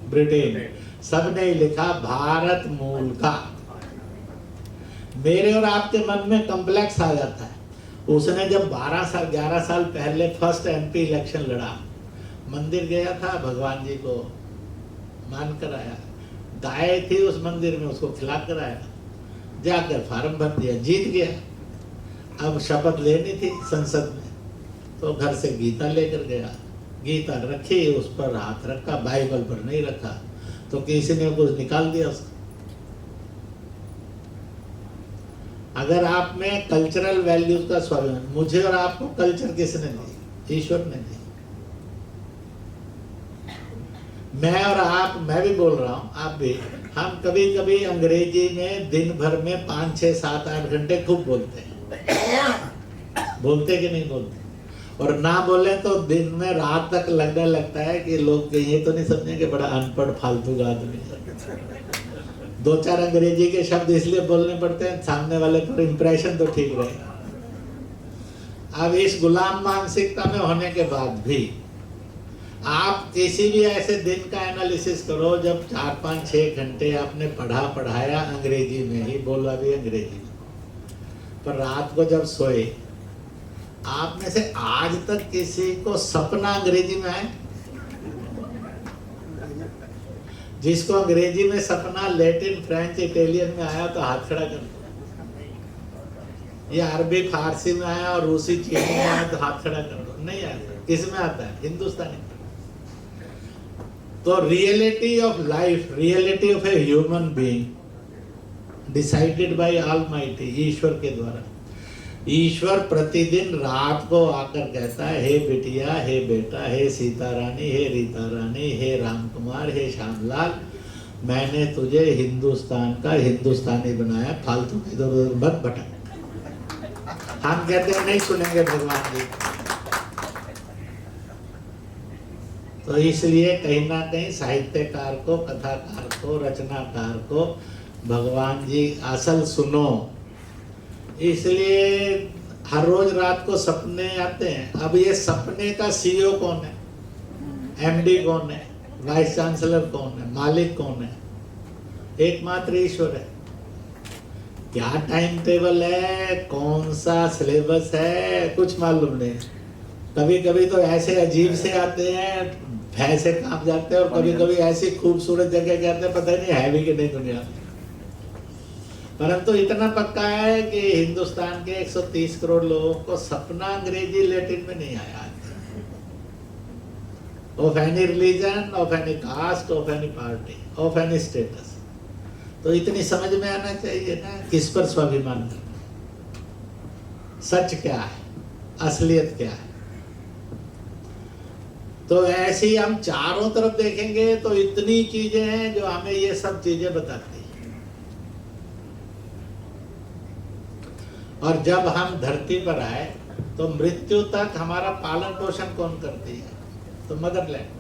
Britain, सबने लिखा भारत मूल का। मेरे और आपके मन में कॉम्प्लेक्स आ जाता है। उसने जब 12 साल 11 साल पहले फर्स्ट एमपी इलेक्शन लड़ा, मंदिर गया था, भगवान जी को मान कर आया, गाय थी उस मंदिर में, उसको खिला कर आया, जाकर फार्म भर दिया, जीत गया। अब शपथ लेनी थी संसद में, तो घर से गीता लेकर गया, गीता रखी, उस पर हाथ रखा, बाइबल पर नहीं रखा, तो किसी ने कुछ निकाल दिया उसको। अगर आप में कल्चरल वैल्यूज का स्वाभिमान, मुझे और आपको कल्चर किसने दी? ईश्वर ने दी। मैं और आप, मैं भी बोल रहा हूं, आप भी, हम कभी कभी अंग्रेजी में दिन भर में 5, 6, 7, 8 घंटे खूब बोलते हैं, बोलते कि नहीं बोलते? और ना बोले तो दिन में रात तक लगने लगता है कि लोग ये तो नहीं समझेंगे बड़ा अनपढ़ फालतू आदमी है। 2-4 अंग्रेजी के शब्द इसलिए बोलने पड़ते हैं सामने वाले पर इंप्रेशन तो ठीक रहे। अब इस गुलाम मानसिकता में होने के बाद भी आप किसी भी ऐसे दिन का एनालिसिस करो जब 4, 5, 6 घंटे आपने पढ़ाया अंग्रेजी में ही, बोला भी अंग्रेजी में, पर रात को जब सोए, आप में से आज तक किसी को सपना अंग्रेजी में आए? जिसको अंग्रेजी में सपना लैटिन, फ्रेंच, इटालियन में आया तो हाथ खड़ा कर दो। ये अरबी, फारसी में आया और रूसी, चीनी में आया तो हाथ खड़ा कर दो। नहीं आता। किस में आता है? हिंदुस्तानी। तो reality of life, reality of a human being decided by almighty, ईश्वर के द्वारा। ईश्वर प्रतिदिन रात को आकर कहता है, हे बिटिया, हे बेटा, हे सीता रानी, हे रीता रानी, हे राम कुमार, हे श्यामलाल, मैंने तुझे हिंदुस्तान का हिंदुस्तानी बनाया, फालतू की इधर उधर मत भटक। हम कहते हैं नहीं सुनेंगे भगवान जी। तो इसलिए कहीं ना कहीं साहित्यकार को, कथाकार को, रचनाकार को भगवान जी असल सुनो। इसलिए हर रोज रात को सपने आते हैं। अब ये सपने का सीईओ कौन है, एमडी कौन है, वाइस चांसलर कौन है, मालिक कौन है? एकमात्र ईश्वर है। क्या टाइम टेबल है, कौन सा सिलेबस है, कुछ मालूम नहीं। कभी कभी तो ऐसे अजीब से आते हैं, भैंसे कांप जाते हैं, और कभी कभी ऐसी खूबसूरत जगह जाते हैं, पता नहीं है भी कि नहीं दुनिया में। परंतु इतना पक्का है कि हिंदुस्तान के 130 करोड़ लोगों को सपना अंग्रेजी लैटिन में नहीं आया। Of any religion, of any caste, of any party, of any status. तो इतनी समझ में आना चाहिए ना, किस पर स्वाभिमान करना, सच क्या है, असलियत क्या है। तो ऐसे ही हम चारों तरफ देखेंगे तो इतनी चीजें हैं जो हमें ये सब चीजें बताती हैं। और जब हम धरती पर आए तो मृत्यु तक हमारा पालन पोषण कौन करती है? तो मदरलैंड।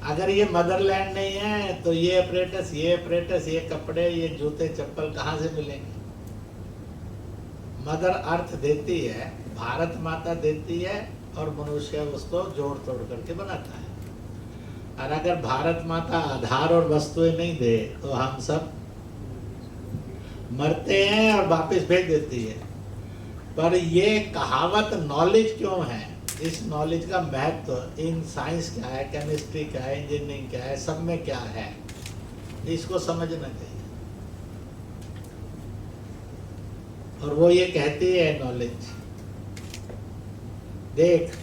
अगर ये मदरलैंड नहीं है तो ये अपरेटस, ये कपड़े, ये जूते चप्पल कहाँ से मिलेंगे? मदर अर्थ देती है, भारत माता देती है, और मनुष्य उसको जोड़ तोड़ करके बनाता है। और अगर भारत माता आधार और वस्तुएं नहीं दे तो हम सब मरते हैं और वापस भेज देती है। पर ये कहावत नॉलेज क्यों है? इस नॉलेज का महत्व इन साइंस क्या है, केमिस्ट्री क्या है, इंजीनियरिंग क्या है, सब में क्या है, इसको समझना चाहिए। और वो ये कहती है नॉलेज, देख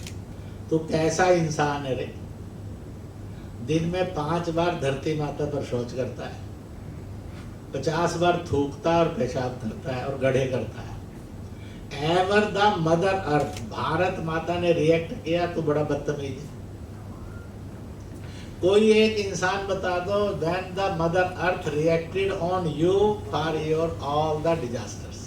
तू कैसा इंसान है रे, दिन में 5 बार धरती माता पर शौच करता है, 50 बार थूकता है और पेशाब करता है और गड्ढे करता है। Ever the mother earth, Bharat माता ने रिएक्ट किया तो बड़ा बदतमीज है। कोई एक इंसान बता दो when the mother earth reacted on you for your all the disasters.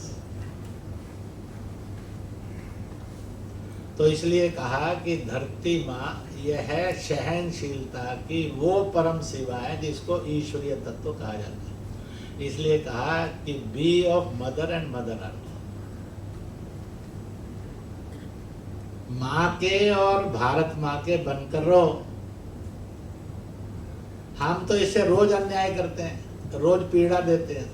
तो इसलिए कहा कि धरती माँ यह है सहनशीलता की वो परम सेवा है जिसको ईश्वरीय तत्व कहा जाता है। इसलिए कहा कि be of mother and mother earth. माँ के और भारत माँ के बनकर रहो। हम तो इससे रोज अन्याय करते हैं, रोज पीड़ा देते हैं,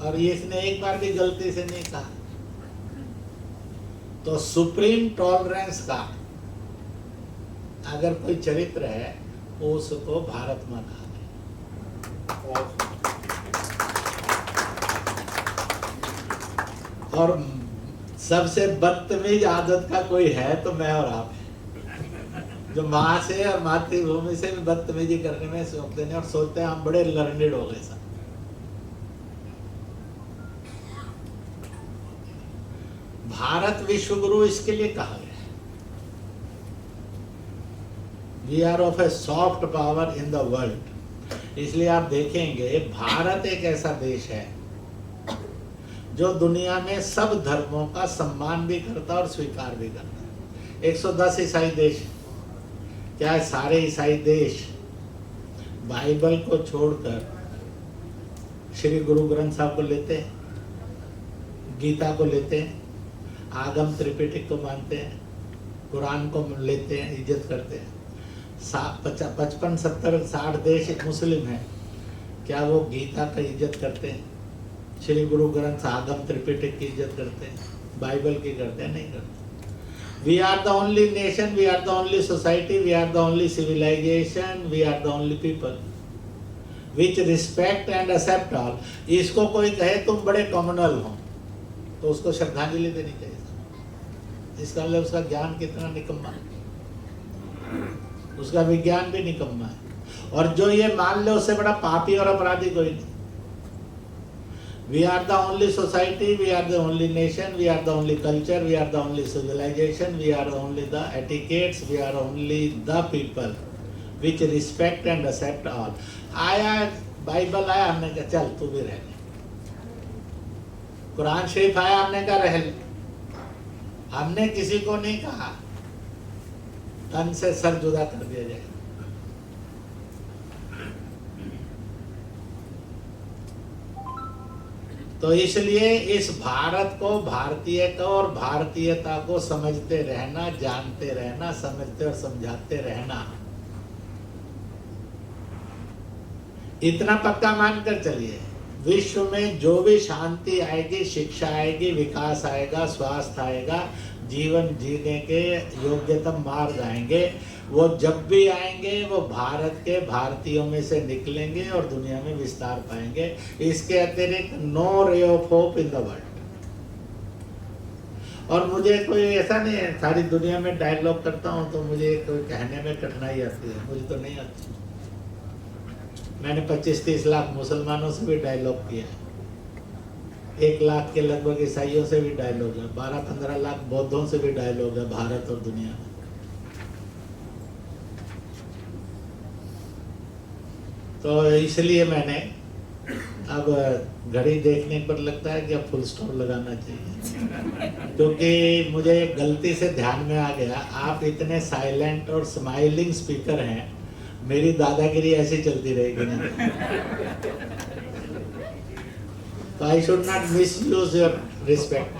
और इसने एक बार भी गलती से नहीं कहा। तो सुप्रीम टॉलरेंस का अगर कोई चरित्र है उसको भारत माँ कहा है। और सबसे बदतमीज आदत का कोई है तो मैं और आप हैं, जो माँ से और मातृभूमि से भी बदतमीजी करने में सोचते हैं और सोचते हैं हम बड़े लर्नेड हो गए सब। भारत विश्व गुरु इसके लिए कहा गया है। We are of a soft power in the world. इसलिए आप देखेंगे भारत एक ऐसा देश है जो दुनिया में सब धर्मों का सम्मान भी करता और स्वीकार भी करता है। 110 ईसाई देश, क्या सारे ईसाई देश बाइबल को छोड़कर श्री गुरु ग्रंथ साहब को लेते हैं, गीता को लेते हैं, आगम त्रिपिटक को मानते हैं, कुरान को लेते हैं, इज्जत करते हैं। 55, 70, 60 देश मुस्लिम हैं, क्या वो गीता का इज्जत करते हैं? श्री गुरु ग्रंथ आगम त्रिपिटक की इज्जत करते हैं? बाइबल की करते हैं? नहीं करते। We are the only nation, we are the only society, we are the only civilisation, we are the only people which respect and accept all. इसको कोई कहे तुम बड़े कॉमनल हो तो उसको श्रद्धांजलि देनी चाहिए। इसका मतलब उसका ज्ञान कितना निकम्मा है, उसका विज्ञान भी निकम्मा है। और जो ये मान ले उससे बड़ा पापी और अपराधी कोई नहीं। We are the only society, we are the only nation, we are the only culture, we are the only civilization, we are only the etiquettes, we are only the people which respect and accept all. आया बाइबल आया, हमने कहा चल तू भी रह ले। कुरान शरीफ आया, हमने कहा रह ले। हमने किसी को नहीं कहा तन से सर जुदा कर दिया जाए। तो इसलिए इस भारत को, भारतीय को और भारतीयता को समझते रहना, जानते रहना, समझते और समझाते रहना, इतना पक्का मानकर चलिए। विश्व में जो भी शांति आएगी, शिक्षा आएगी, विकास आएगा, स्वास्थ्य आएगा, जीवन जीने के योग्यतम मार्ग आएंगे, वो जब भी आएंगे वो भारत के भारतीयों में से निकलेंगे और दुनिया में विस्तार पाएंगे। इसके अतिरिक्त no ray of hope in the world. और मुझे कोई ऐसा नहीं है, सारी दुनिया में डायलॉग करता हूँ तो मुझे कोई कहने में कठिनाई आती है, मुझे तो नहीं आती। मैंने 25-30 लाख मुसलमानों से भी डायलॉग किया है, 1 लाख के लगभग ईसाइयों से भी डायलॉग है, 12-15 लाख बौद्धों से भी डायलॉग है भारत और दुनिया में। तो इसलिए मैंने अब घड़ी देखने पर लगता है कि अब फुल स्टॉप लगाना चाहिए, क्योंकि मुझे एक गलती से ध्यान में आ गया, आप इतने साइलेंट और स्माइलिंग स्पीकर हैं, मेरी दादागिरी ऐसी चलती रहेगी ना, तो I should not miss use your respect.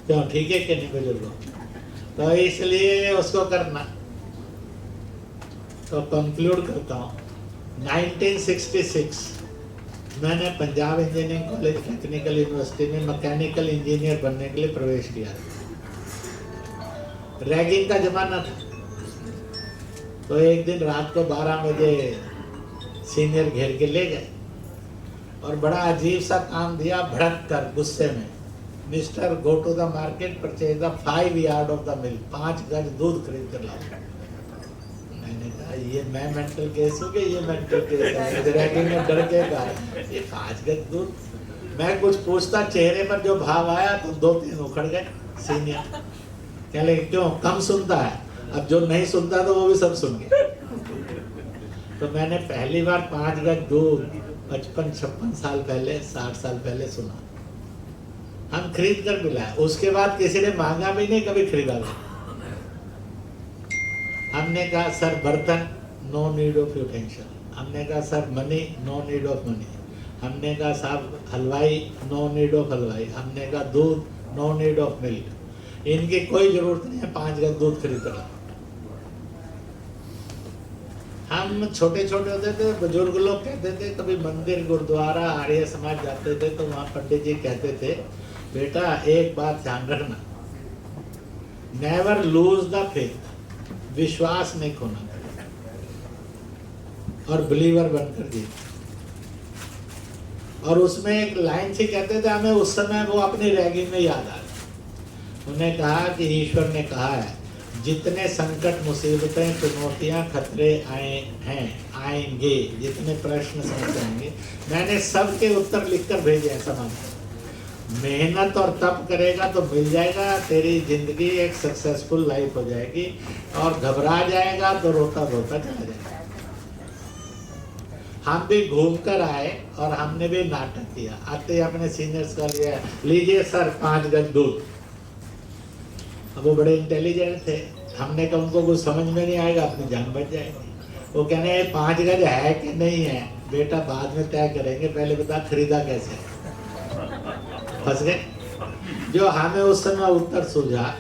क्यों, ठीक है कि नहीं बुजुर्गों? तो इसलिए उसको करना। तो कंक्लूड करता हूँ। 1966 मैंने Punjab engineering college technical university में मैकेनिकल इंजीनियर बनने के लिए प्रवेश किया। रैगिंग का जमाना था, तो एक दिन रात को 12 बजे सीनियर घेर के ले गए और बड़ा अजीब सा काम दिया, भड़क कर गुस्से में, mister go to the market purchase the 5 yard of the milk, 5 गज दूध खरीद कर लाओ। मैंने कहा ये मैं मेंटल केस हूँ कि ये मेंटल केस है, रैगिंग में डर के कहा ये 5 गज दूर। मैं कुछ पूछता, चेहरे पर जो भाव आया तो 2-3 उखड़ गए सीनियर। कह ले क्यों, कम सुनता है? अब जो नहीं सुनता तो वो भी सब सुन गया। तो मैंने पहली बार 5 गज दूर 55-56 साल पहले, 60 साल पहले सुना। हम खरीद कर मिलाए, उसके बाद किसी ने मांगा भी नहीं, कभी खरीदा नहीं। हमने कहा सर बर्तन, नो नीड ऑफ यूटेंशियल। हमने कहा sir money, no need of money. हमने कहा साहब हलवाई, नो नीड ऑफ हलवाई। हमने कहा दूध, नो नीड ऑफ मिल्क। इनकी कोई जरूरत नहीं है 5 गज दूध खरीदना। हम छोटे छोटे होते थे, बुजुर्ग लोग कहते थे, कभी मंदिर गुरुद्वारा आर्य समाज जाते थे तो वहाँ पंडित जी कहते थे बेटा एक बात ध्यान रखना, नेवर लूज द फेथ, विश्वास नहीं खोना और बिलीवर बनकर जी। और उसमें एक लाइन से कहते थे, हमें उस समय वो अपनी रैगिंग में याद आ गई। उन्हें कहा कि ईश्वर ने कहा है जितने संकट मुसीबतें चुनौतियां खतरे आए हैं आएंगे, जितने प्रश्न समझ आएंगे, मैंने सबके उत्तर लिखकर भेजे हैं समाज में। मेहनत और तप करेगा तो मिल जाएगा, तेरी जिंदगी एक सक्सेसफुल लाइफ हो जाएगी। और घबरा जाएगा तो रोता धोता चला जाएगा। हम भी घूम कर आए और हमने भी नाटक किया। आते ही अपने सीनियर्स का लिया, लीजिए सर 5 गज दूध। अब वो बड़े इंटेलिजेंट थे, हमने कहा उनको कुछ समझ में नहीं आएगा, अपनी जान बच जाएगी। वो कहने 5 गज है कि नहीं है बेटा बाद में तय करेंगे, पहले बता खरीदा कैसे। फंस गए। जो हमें उस समय उत्तर सूझा,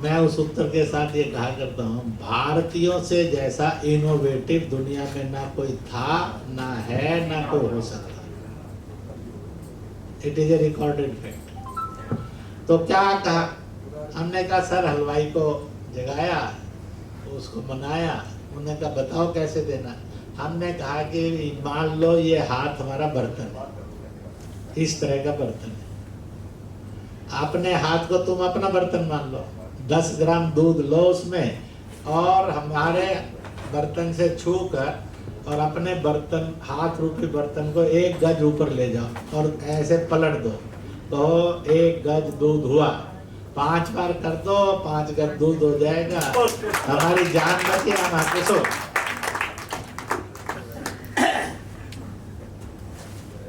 मैं उस उत्तर के साथ ये कहा करता हूँ, भारतीयों से जैसा इनोवेटिव दुनिया में ना कोई था, ना है, ना कोई हो सकता। It is a recorded fact. तो क्या कहा हमने? कहा सर हलवाई को जगाया, उसको मनाया। उन्होंने कहा बताओ कैसे देना। हमने कहा कि मान लो ये हाथ हमारा बर्तन है, इस तरह का बर्तन है, अपने हाथ को तुम अपना बर्तन मान लो, 10 ग्राम दूध लो उसमें, और हमारे बर्तन से छू कर और अपने बर्तन, हाथ रूपी बर्तन को 1 गज ऊपर ले जाओ और ऐसे पलट दो, तो 1 गज दूध हुआ। 5 बार कर दो, 5 गज दूध हो जाएगा, हमारी जान बची, हम आपको सो।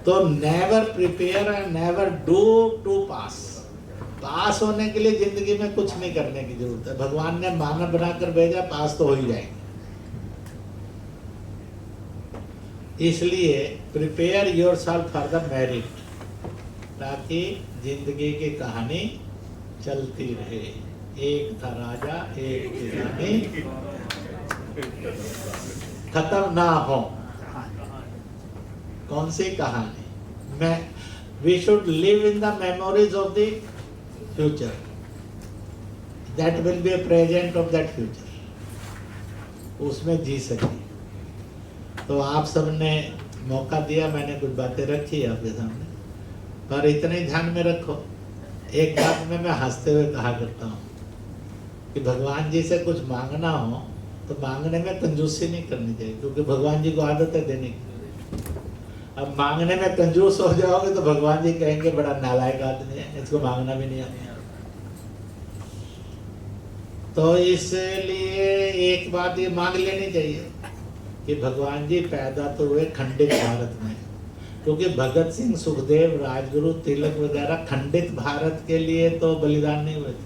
तो never prepare and never do to pass. Pass होने के लिए जिंदगी में कुछ नहीं करने की जरूरत है। भगवान ने मानव बनाकर भेजा, पास तो हो ही जाएंगे। इसलिए prepare yourself for the merit, ताकि जिंदगी की कहानी चलती रहे। एक था राजा, एक थी रानी, खत्म ना हो। कौन सी कहानी? मैं we should live in the memories of the future, that will be a present of that future. उसमें जी सके। तो आप सबने मौका दिया, मैंने कुछ बातें रखी आपके सामने, पर इतने ध्यान में रखो, एक बात में मैं हंसते हुए कहा करता हूँ कि भगवान जी से कुछ मांगना हो तो मांगने में कंजूसी नहीं करनी चाहिए, क्योंकि भगवान जी को आदत है देने की। अब मांगने में कंजूस हो जाओगे तो भगवान जी कहेंगे बड़ा नालायक आदमी है, इसको मांगना भी नहीं आता। तो इसलिए एक बात ये मांग लेनी चाहिए कि भगवान जी पैदा तो हुए खंडित भारत में, क्योंकि भगत सिंह, सुखदेव, राजगुरु, तिलक वगैरह खंडित भारत के लिए तो बलिदान नहीं हुए थे।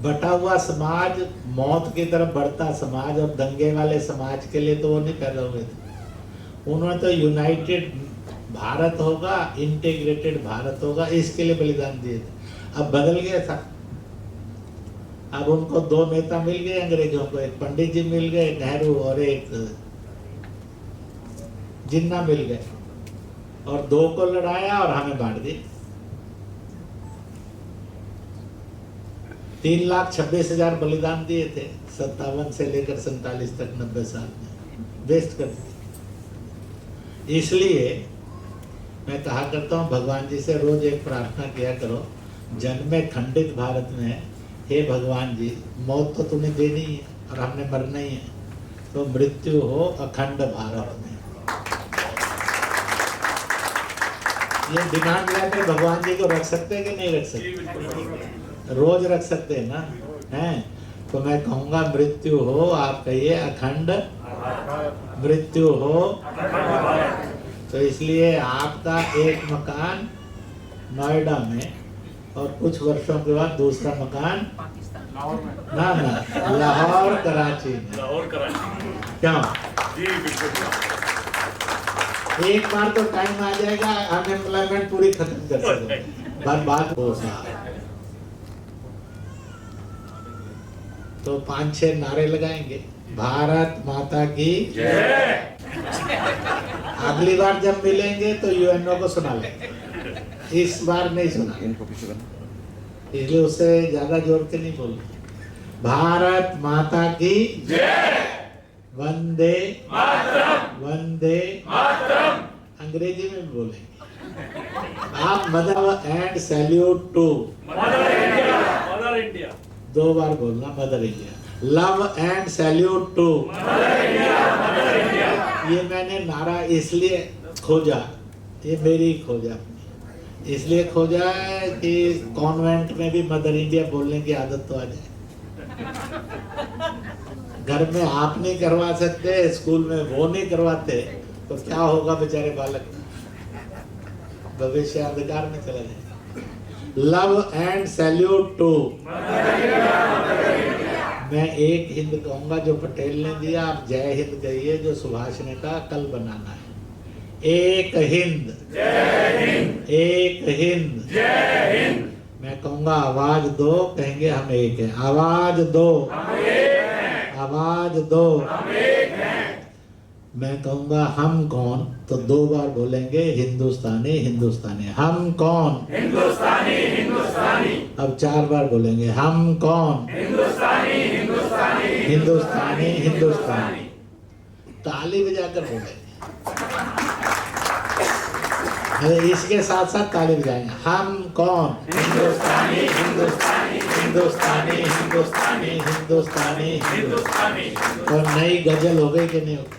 बटा हुआ समाज, मौत की तरफ बढ़ता समाज और दंगे वाले समाज के लिए तो वो नहीं पैदा हुए थे। उन्होंने तो यूनाइटेड भारत होगा, इंटीग्रेटेड भारत होगा, इसके लिए बलिदान दिए थे। अब बदल गया था। अब उनको 2 नेता मिल गए अंग्रेजों को, एक पंडित जी मिल गए नेहरू और एक जिन्ना मिल गए, और 2 को लड़ाया और हमें बांट दिया। 3,26,000 बलिदान दिए थे 57 से लेकर 47 तक, 90 साल में वेस्ट कर दिए। इसलिए मैं कहा करता हूँ भगवान जी से रोज एक प्रार्थना किया करो, जन्मे खंडित भारत में हे भगवान जी, मौत तो तूने देनी है और हमने मरना ही है, तो मृत्यु हो अखंड भारत में। ये डिमांड लेटर भगवान जी को रख सकते हैं कि नहीं रख सकते? रोज रख सकते हैं ना, हैं? तो मैं कहूँगा मृत्यु हो, आप कहिए अखंड मृत्यु हो। तो इसलिए आपका एक मकान नोएडा में और कुछ वर्षों के बाद दूसरा मकान ना लाहौर कराची में। क्यों? एक बार तो टाइम आ जाएगा, अनएम्प्लॉयमेंट पूरी खत्म कर सकते, बर्बाद हो साहब। तो 5-6 नारे लगाएंगे, भारत माता की जय। अगली बार जब मिलेंगे तो यूएनओ को सुना लेंगे, इस बार नहीं सुना, इसलिए उससे ज्यादा जोर के नहीं बोल। भारत माता की जय, वंदे मातरम, वंदे मातरम। अंग्रेजी में बोलेंगे आप, mother and salute to mother India, mother India 2 बार बोलना, mother India. Love and salute to mother India, mother India. ये मैंने नारा इसलिए खोजा, ये मेरी खोजा, इसलिए खोजा है कि कॉन्वेंट में भी मदर इंडिया बोलने की आदत तो आ जाए। घर में आप नहीं करवा सकते, स्कूल में वो नहीं करवाते, तो क्या होगा बेचारे बालक, भविष्य अंधकार में चला जाए। लव एंड सैल्यूट टू, मैं एक हिंद कहूंगा जो पटेल ने दिया, आप जय हिंद कहिए जो सुभाष ने कहा, कल बनाना है। एक हिंद जय हिंद, एक हिंद जय हिंद। मैं कहूंगा आवाज दो, कहेंगे हम एक हैं, आवाज दो हम एक हैं, आवाज दो हम एक हैं। मैं कहूंगा हम कौन, तो 2 बार बोलेंगे हिंदुस्तानी हिंदुस्तानी, हम कौन हिंदुस्तानी हिंदुस्तानी। अब 4 बार बोलेंगे हम कौन हिंदुस्तानी हिंदुस्तानी हिंदुस्तानी हिंदुस्तानी। ताली बजाकर बोलेंगे, इसके साथ साथ ताली बजाएंगे, हम कौन हिंदुस्तानी हिंदुस्तानी हिंदुस्तानी हिंदुस्तानी हिंदुस्तानी हिंदुस्तानी। तो नई गजल हो गई कि नहीं हो गई?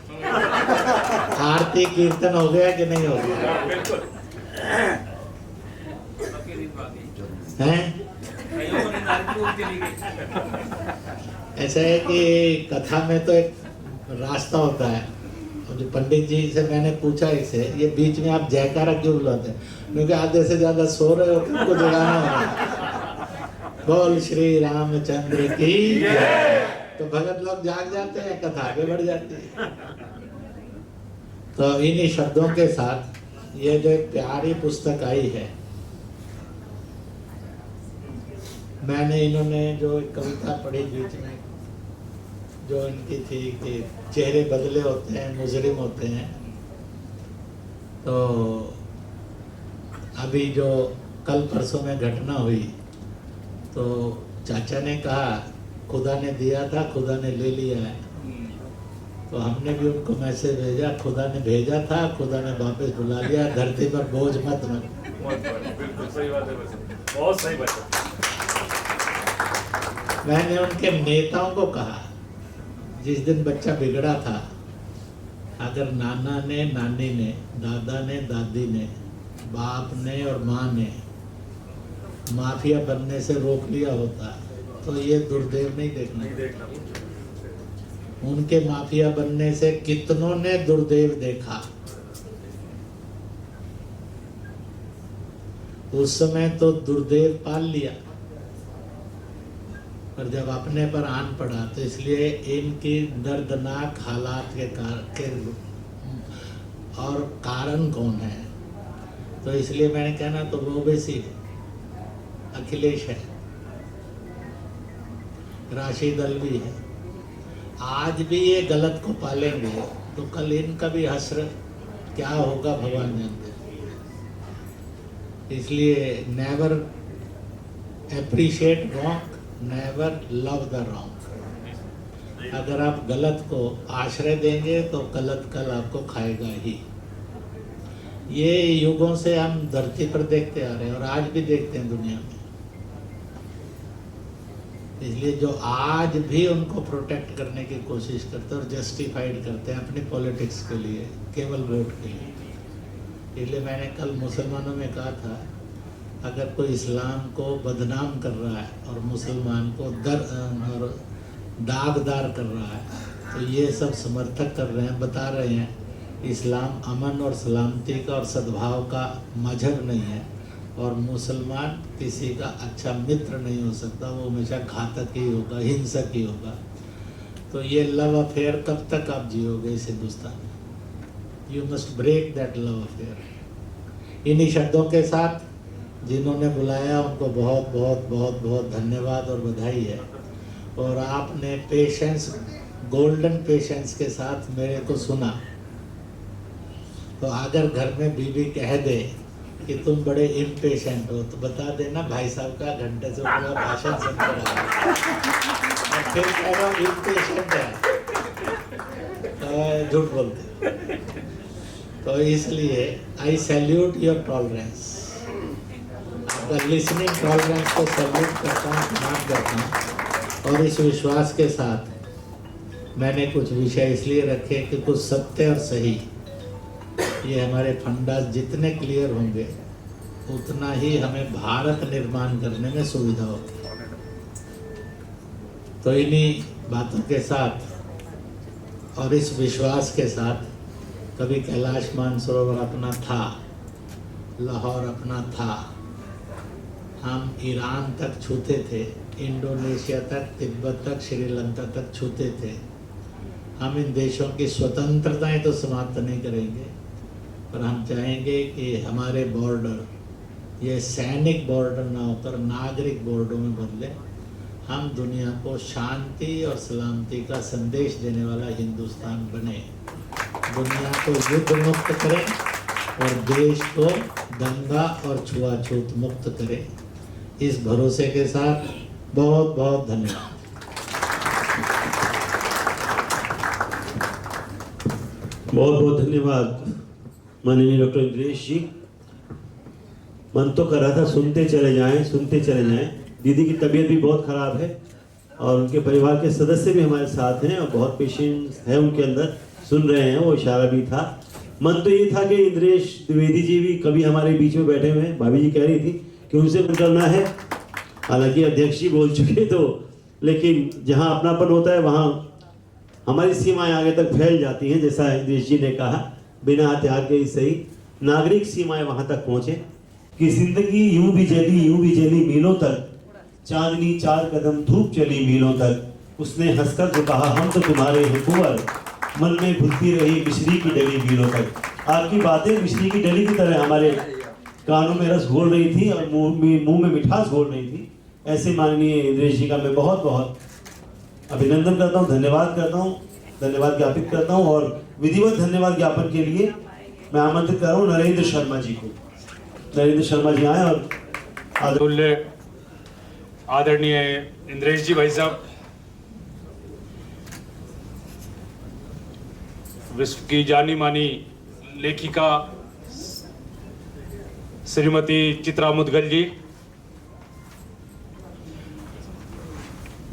आरती कीर्तन हो गया कि नहीं हो गया? हैं? ऐसा है कि कथा में तो एक रास्ता होता है, जो पंडित जी से मैंने पूछा इसे, ये बीच में आप जयकारा क्यों बुलाते हैं? क्योंकि आधे से ज्यादा सो रहे हो, तुमको जगाना होगा। बोल श्री रामचंद्र की जय। तो भगत लोग जाग जाते हैं, कथा आगे बढ़ जाती है। तो इन्हीं शब्दों के साथ ये जो एक प्यारी पुस्तक आई है, मैंने इन्होंने जो एक कविता पढ़ी बीच में, जो इनकी थी कि चेहरे बदले होते हैं, मुजरिम होते हैं। तो अभी जो कल परसों में घटना हुई, तो चाचा ने कहा खुदा ने दिया था, खुदा ने ले लिया है। तो हमने भी उनको मैसेज भेजा, खुदा ने भेजा था, खुदा ने वापस बुला लिया, धरती पर बोझ मत रख। बिल्कुल सही बात है, बहुत सही बात है। मैंने उनके नेताओं को कहा, जिस दिन बच्चा बिगड़ा था, अगर नाना ने, नानी ने, दादा ने, दादी ने, बाप ने और माँ ने माफिया बनने से रोक लिया होता, तो ये दुर्देव नहीं देखना। उनके माफिया बनने से कितनों ने दुर्देव देखा। उस समय तो दुर्देव पाल लिया, पर जब अपने पर आन पड़ा, तो इसलिए इनकी दर्दनाक हालात के और कारण कौन है, तो इसलिए मैंने कहना तो वो ओवैसी है, अखिलेश है, राशिद अल्वी है। आज भी ये गलत को पालेंगे तो कल इनका भी हश्र क्या होगा भगवान जानते। इसलिए never appreciate wrong, never love the wrong. अगर आप गलत को आश्रय देंगे तो गलत कल आपको खाएगा ही। ये युगों से हम धरती पर देखते आ रहे हैं और आज भी देखते हैं दुनिया में। इसलिए जो आज भी उनको प्रोटेक्ट करने की कोशिश करते हैं और जस्टिफाइड करते हैं अपनी पॉलिटिक्स के लिए, केवल वोट के लिए। इसलिए मैंने कल मुसलमानों में कहा था, अगर कोई इस्लाम को बदनाम कर रहा है और मुसलमान को दागदार कर रहा है, तो ये सब समर्थक कर रहे हैं, बता रहे हैं इस्लाम अमन और सलामती का और सद्भाव का मजहब नहीं है, और मुसलमान किसी का अच्छा मित्र नहीं हो सकता, वो हमेशा घातक ही होगा, हिंसक ही होगा। तो ये लव अफेयर कब तक आप जियोगे इस हिंदुस्तान में? You must break that love affair. इन्हीं शब्दों के साथ जिन्होंने बुलाया उनको बहुत बहुत बहुत बहुत धन्यवाद और बधाई है। और आपने पेशेंस, गोल्डन पेशेंस के साथ मेरे को सुना। तो अगर घर में बीवी कह दे कि तुम बड़े इम्पेशेंट हो, तो बता देना भाई साहब का घंटे से पूरा भाषण सुनकर आया, फिर कह रहा हूँ इम्पेशेंट है, तो झूठ बोलते। तो इसलिए आई सैल्यूट योर टॉलरेंस, आपका लिसनिंग टॉलरेंस को सैल्यूट करता हूँ, प्रणाम करता हूँ। और इस विश्वास के साथ मैंने कुछ विषय इसलिए रखे कि कुछ सत्य और सही, ये हमारे फंडास जितने क्लियर होंगे उतना ही हमें भारत निर्माण करने में सुविधा होगी। तो इन्हीं बातों के साथ और इस विश्वास के साथ, कभी कैलाश मानसरोवर अपना था, लाहौर अपना था, हम ईरान तक छूते थे, इंडोनेशिया तक, तिब्बत तक, श्रीलंका तक छूते थे। हम इन देशों की स्वतंत्रताएं तो समाप्त नहीं करेंगे, पर हम चाहेंगे कि हमारे बॉर्डर ये सैनिक बॉर्डर ना होकर नागरिक बॉर्डरों में बदले। हम दुनिया को शांति और सलामती का संदेश देने वाला हिंदुस्तान बने, दुनिया को युद्ध मुक्त करें और देश को दंगा और छुआछूत मुक्त करें। इस भरोसे के साथ बहुत बहुत धन्यवाद। बहुत बहुत धन्यवाद माननीय डॉक्टर इंद्रेश जी। मन तो कर रहा था सुनते चले जाएं, सुनते चले जाएं। दीदी की तबीयत भी बहुत ख़राब है और उनके परिवार के सदस्य भी हमारे साथ हैं और बहुत पेशेंस है उनके अंदर, सुन रहे हैं, वो इशारा भी था। मन तो ये था कि इंद्रेश द्विवेदी जी भी कभी हमारे बीच में बैठे हुए हैं, भाभी जी कह रही थी कि उनसे कुछ करना है, हालांकि अध्यक्ष जी बोल चुके तो, लेकिन जहाँ अपनापन होता है वहाँ हमारी सीमाएं आगे तक फैल जाती हैं। जैसा इंद्रेश जी ने कहा, बिना हथियार के ही सही नागरिक सीमाएं वहां तक पहुंचे कि जिंदगी यूं भी जली मीलों तक, चांदनी 4 कदम धूप चली मीलों तक। उसने हंसकर जो कहा हम तो तुम्हारे हैं कुंवर, मन में घुलती रही मिश्री की डली मीलों तक। आपकी बातें मिश्री की डली की तरह हमारे कानों में रस घोल रही थी और मुंह में मिठास घोल रही थी। ऐसे माननीय इंद्रेश जी का मैं बहुत बहुत अभिनंदन करता हूँ, धन्यवाद करता हूँ, धन्यवाद ज्ञापित करता हूँ। और विधिवत धन्यवाद ज्ञापन के लिए मैं आमंत्रित कर रहा हूँ नरेंद्र शर्मा जी को। नरेंद्र शर्मा जी आए और आदरणीय इंद्रेश जी भाई साहब, विश्व की जानी मानी लेखिका श्रीमती चित्रा मुदगल जी,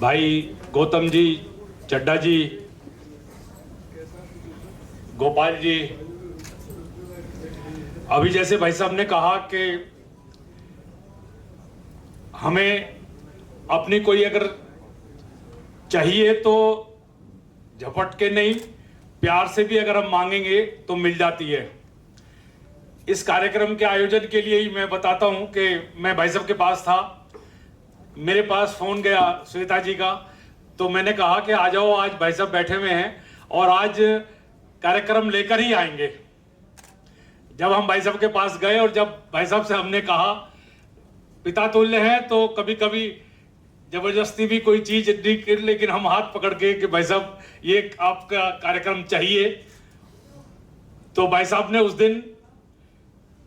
भाई गौतम जी, चड्डा जी, गोपाल जी। अभी जैसे भाई साहब ने कहा कि हमें अपनी कोई अगर चाहिए तो झपट के नहीं, प्यार से भी अगर हम मांगेंगे तो मिल जाती है। इस कार्यक्रम के आयोजन के लिए ही मैं बताता हूं कि मैं भाई साहब के पास था, मेरे पास फोन गया श्वेता जी का, तो मैंने कहा कि आ जाओ, आज भाई साहब बैठे हुए हैं और आज कार्यक्रम लेकर ही आएंगे। जब हम भाई साहब के पास गए और जब भाई साहब से हमने कहा पिता तुल्य है, तो कभी कभी जबरदस्ती भी कोई चीज नहीं कर, लेकिन हम हाथ पकड़ के कि भाई साहब ये आपका कार्यक्रम चाहिए। तो भाई साहब ने उस दिन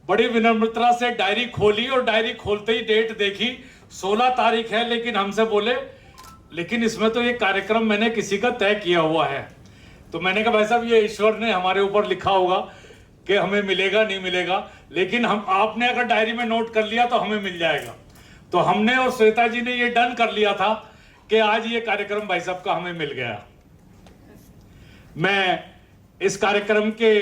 बड़ी विनम्रता से डायरी खोली और डायरी खोलते ही डेट देखी, 16 तारीख है, लेकिन हमसे बोले लेकिन इसमें तो ये कार्यक्रम मैंने किसी का तय किया हुआ है। तो मैंने कहा भाई साहब ये ईश्वर ने हमारे ऊपर लिखा होगा कि हमें मिलेगा नहीं मिलेगा, लेकिन हम आपने अगर डायरी में नोट कर लिया तो हमें मिल जाएगा। तो हमने और श्वेता जी ने ये डन कर लिया था कि आज ये कार्यक्रम भाई साहब का हमें मिल गया। मैं इस कार्यक्रम के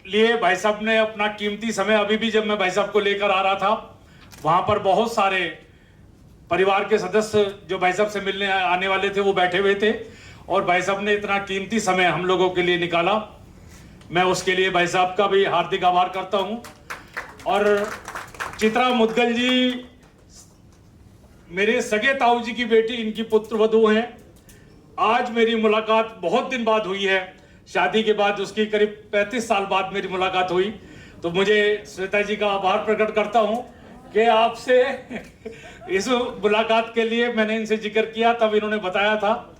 लिए भाई साहब ने अपना कीमती समय, अभी भी जब मैं भाई साहब को लेकर आ रहा था वहां पर बहुत सारे परिवार के सदस्य जो भाई साहब से मिलने आने वाले थे वो बैठे हुए थे, और भाई साहब ने इतना कीमती समय हम लोगों के लिए निकाला। मैं उसके लिए भाई साहब का भी हार्दिक आभार करता हूं। और चित्रा मुदगल जी मेरे सगे ताऊ जी की बेटी, इनकी पुत्र वधू हैं। आज मेरी मुलाकात बहुत दिन बाद हुई है, शादी के बाद उसकी करीब 35 साल बाद मेरी मुलाकात हुई। तो मुझे श्वेता जी का आभार प्रकट करता हूं कि आपसे इस मुलाकात के लिए मैंने इनसे जिक्र किया, तब इन्होंने बताया था।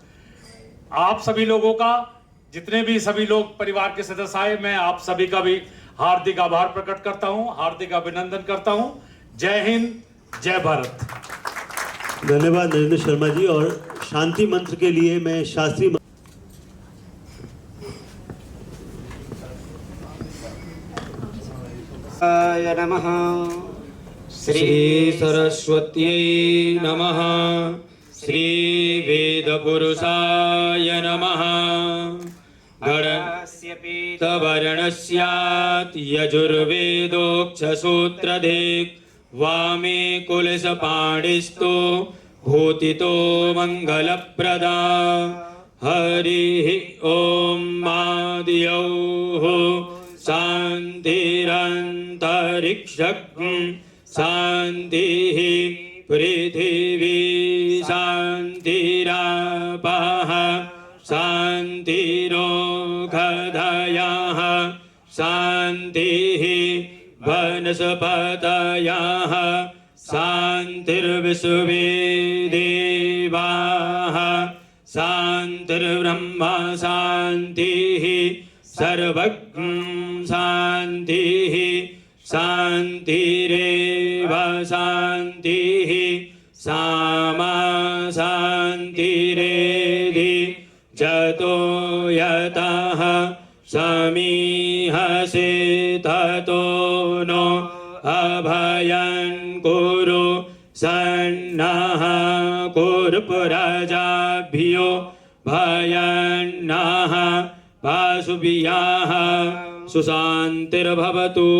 आप सभी लोगों का, जितने भी सभी लोग परिवार के सदस्य आए, मैं आप सभी का भी हार्दिक आभार प्रकट करता हूं, हार्दिक अभिनंदन करता हूं। जय हिंद, जय भारत। धन्यवाद नरेंद्र शर्मा जी। और शांति मंत्र के लिए मैं शास्त्रीय नमः। श्री सरस्वत्यै नमः। श्री वेदपुरुषाय नमः। गणस्यवर्णस्यात् यजुर्वेदोक्षसूत्रधिक् वामे कुलशपाणिस्तु भूतितो मङ्गलप्रदा। हरिः ॐ आदियोः शान्तिरन्तरिक्षं शान्तिः पृथिवी शान्तिरापः शान्तिरोगधयः शान्तिः वनस्पतयः शान्तिर्विश्वे देवाः शान्तिर्ब्रह्म शान्तिः सर्वज्ञ शान्तिः शान्तिरेव शान्तिः सामा शान्तिरेधि जतो यतः समीहसे ततो नो अभयं कुरु सन्नः कुरु प्रजाभ्यो भयन्नः पाशुभियाः सुशान्तिर्भवतु।